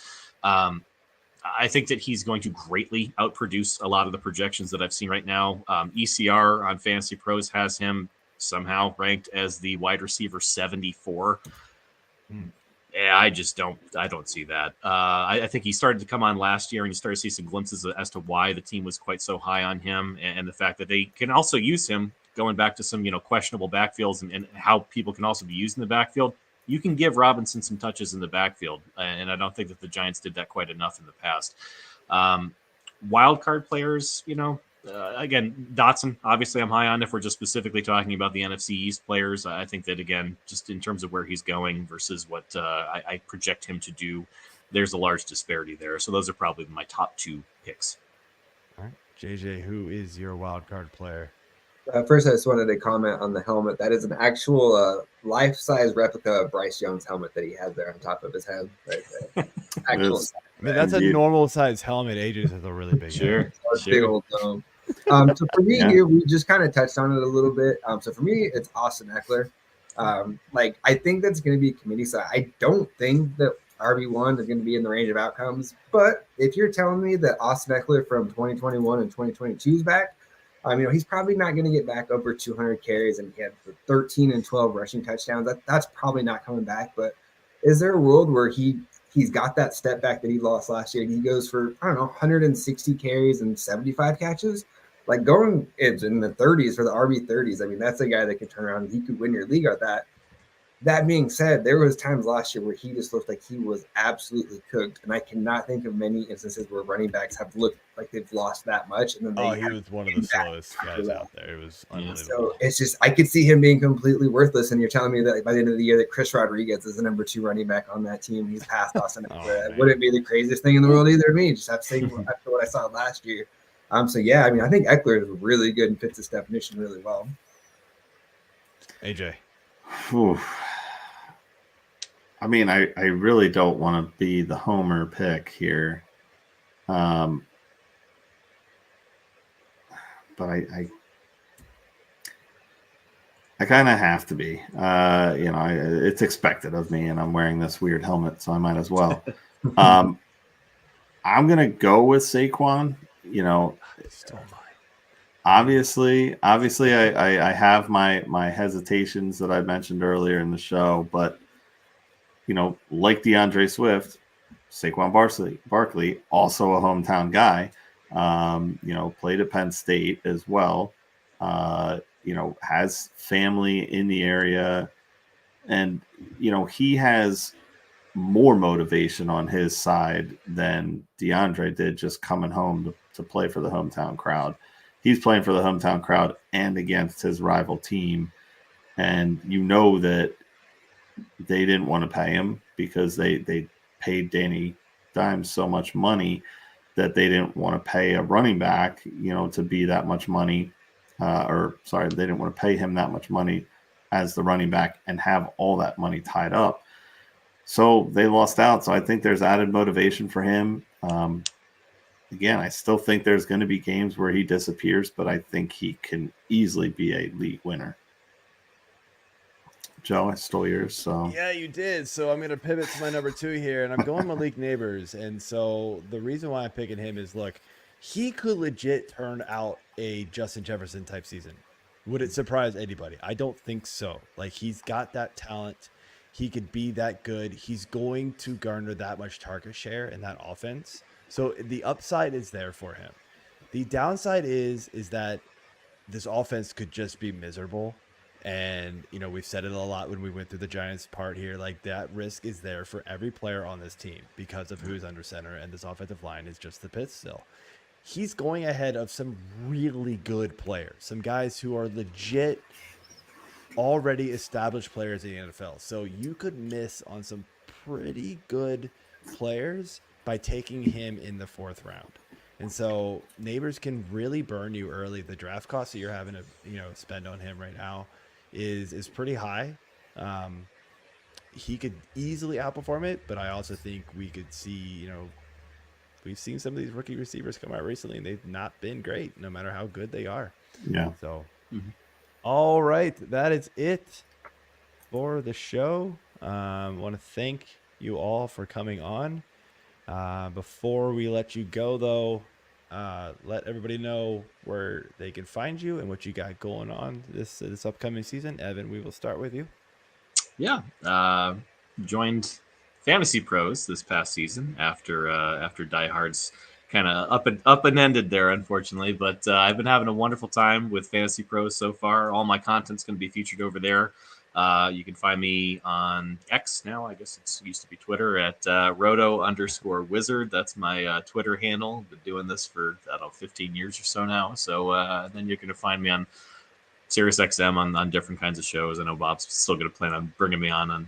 I think that he's going to greatly outproduce a lot of the projections that I've seen right now. ECR on Fantasy Pros has him somehow ranked as the wide receiver 74. Yeah, I don't see that. I think he started to come on last year, and you started to see some glimpses as to why the team was quite so high on him, and the fact that they can also use him going back to some questionable backfields and how people can also be used in the backfield. You can give Robinson some touches in the backfield, and I don't think that the Giants did that quite enough in the past. Wild card players, again, Dotson, obviously I'm high on if we're just specifically talking about the NFC East players. I think that, again, just in terms of where he's going versus what I project him to do, there's a large disparity there. So those are probably my top two picks. All right. JJ, who is your wild card player? First, I just wanted to comment on the helmet. That is an actual life-size replica of Bryce Young's helmet that he has there on top of his head. Right there. Actual. I mean, that's a normal size helmet. AJ's has a really big Sure. Big old dome. So for me here, we just kind of touched on it a little bit. So for me, it's Austin Ekeler. I think that's going to be a committee side. I don't think that RB1 is going to be in the range of outcomes. But if you're telling me that Austin Ekeler from 2021 and 2022 is back, he's probably not going to get back over 200 carries, and he had 13 and 12 rushing touchdowns. That's probably not coming back. But is there a world where he's got that step back that he lost last year, and he goes for, 160 carries and 75 catches? Like going in the 30s for the RB 30s. That's a guy that could turn around and he could win your league at that. That being said, there was times last year where he just looked like he was absolutely cooked, and I cannot think of many instances where running backs have looked like they've lost that much. And then he was one of the slowest guys out there. It was unbelievable. So it's just, I could see him being completely worthless, and you're telling me that by the end of the year that Chris Rodriguez is the number 2 running back on that team. He's past Austin. That wouldn't be the craziest thing in the world either to me. Just have to say after what I saw last year. I think Ekeler is really good and fits this definition really well. AJ. Whew. I really don't want to be the homer pick here. But I kind of have to be. It's expected of me, and I'm wearing this weird helmet, so I might as well. I'm going to go with Saquon. Obviously, I have my hesitations that I mentioned earlier in the show, but like DeAndre Swift, Saquon Barkley, also a hometown guy, played at Penn State as well, has family in the area, and he has more motivation on his side than DeAndre did just coming home to play for the hometown crowd. He's playing for the hometown crowd and against his rival team. And that they didn't want to pay him because they paid Danny Dimes so much money that they didn't want to pay a running back, to be that much money. They didn't want to pay him that much money as the running back and have all that money tied up. So they lost out. So I think there's added motivation for him. Again, I still think there's going to be games where he disappears, but I think he can easily be a league winner. Joe, I stole yours. So yeah, you did. So I'm going to pivot to my number 2 here, and I'm going Malik Nabers. And so the reason why I'm picking him is, look, he could legit turn out a Justin Jefferson type season. Would it surprise anybody? I don't think so. He's got that talent. He could be that good. He's going to garner that much target share in that offense. So the upside is there for him. The downside is that this offense could just be miserable. And, we've said it a lot when we went through the Giants part here. That risk is there for every player on this team because of who's under center. And this offensive line is just the pit still. He's going ahead of some really good players, some guys who are legit already established players in the NFL. So you could miss on some pretty good players by taking him in the 4th round. And so Nabers can really burn you early. The draft cost that you're having to, spend on him right now is pretty high. He could easily outperform it, but I also think we could see, we've seen some of these rookie receivers come out recently, and they've not been great, no matter how good they are. Yeah. So, all right, that is it for the show. I want to thank you all for coming on. Before we let you go, though, let everybody know where they can find you and what you got going on this upcoming season. Evan, we will start with you. Yeah, joined Fantasy Pros this past season after Die Hard's kind of up and ended there, unfortunately. But I've been having a wonderful time with Fantasy Pros so far. All my content's going to be featured over there. You can find me on X now. I guess it used to be Twitter at roto_wizard. That's my Twitter handle. Been doing this for 15 years or so now. So then you're going to find me on SiriusXM on different kinds of shows. I know Bob's still going to plan on bringing me on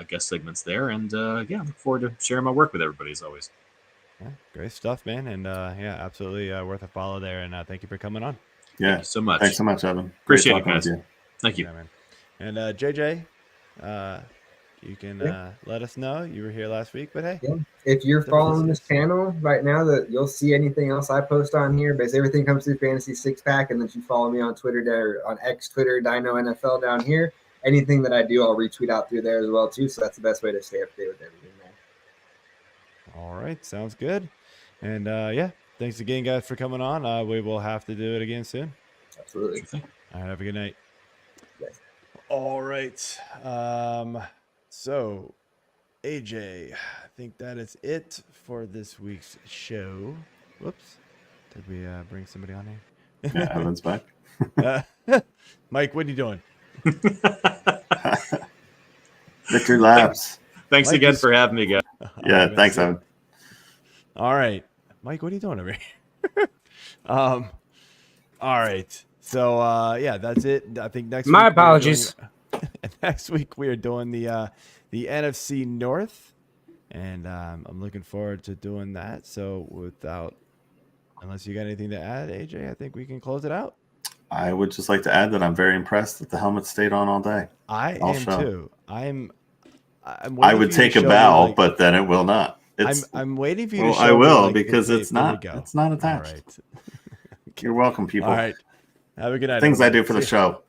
guest segments there. And look forward to sharing my work with everybody as always. Yeah, great stuff, man. And absolutely worth a follow there. And thank you for coming on. Yeah. Thank you so much. Thanks so much, Evan. Appreciate it, guys. Thank you. Yeah, man. And JJ, you can let us know. You were here last week, but hey. Yeah. If you're following this channel right now, that you'll see anything else I post on here. Basically, everything comes through Fantasy Six Pack, and then you follow me on Twitter there, on X, Twitter, Dino NFL down here. Anything that I do, I'll retweet out through there as well too. So that's the best way to stay up to date with everything there. All right, sounds good. And thanks again, guys, for coming on. We will have to do it again soon. Absolutely. All right, have a good night. Yes. All right. So, AJ, I think that is it for this week's show. Whoops. Did we bring somebody on here? Yeah, Evan's back. Mike, what are you doing? Victory laps. Thanks Mike again for having me, guys. Yeah, thanks, Evan. All right. Mike, what are you doing over here? All right. So, that's it. I think next week. My apologies. Next week we are doing the NFC North, and I'm looking forward to doing that. So unless you got anything to add, AJ, I think we can close it out. I would just like to add that I'm very impressed that the helmet stayed on all day. I am too. I'm I would take a bow, but then it will not. I'm waiting for you to show I will me, because the it's not attached. All right. You're welcome, people. All right. Have a good night. Things everybody. I do for the show.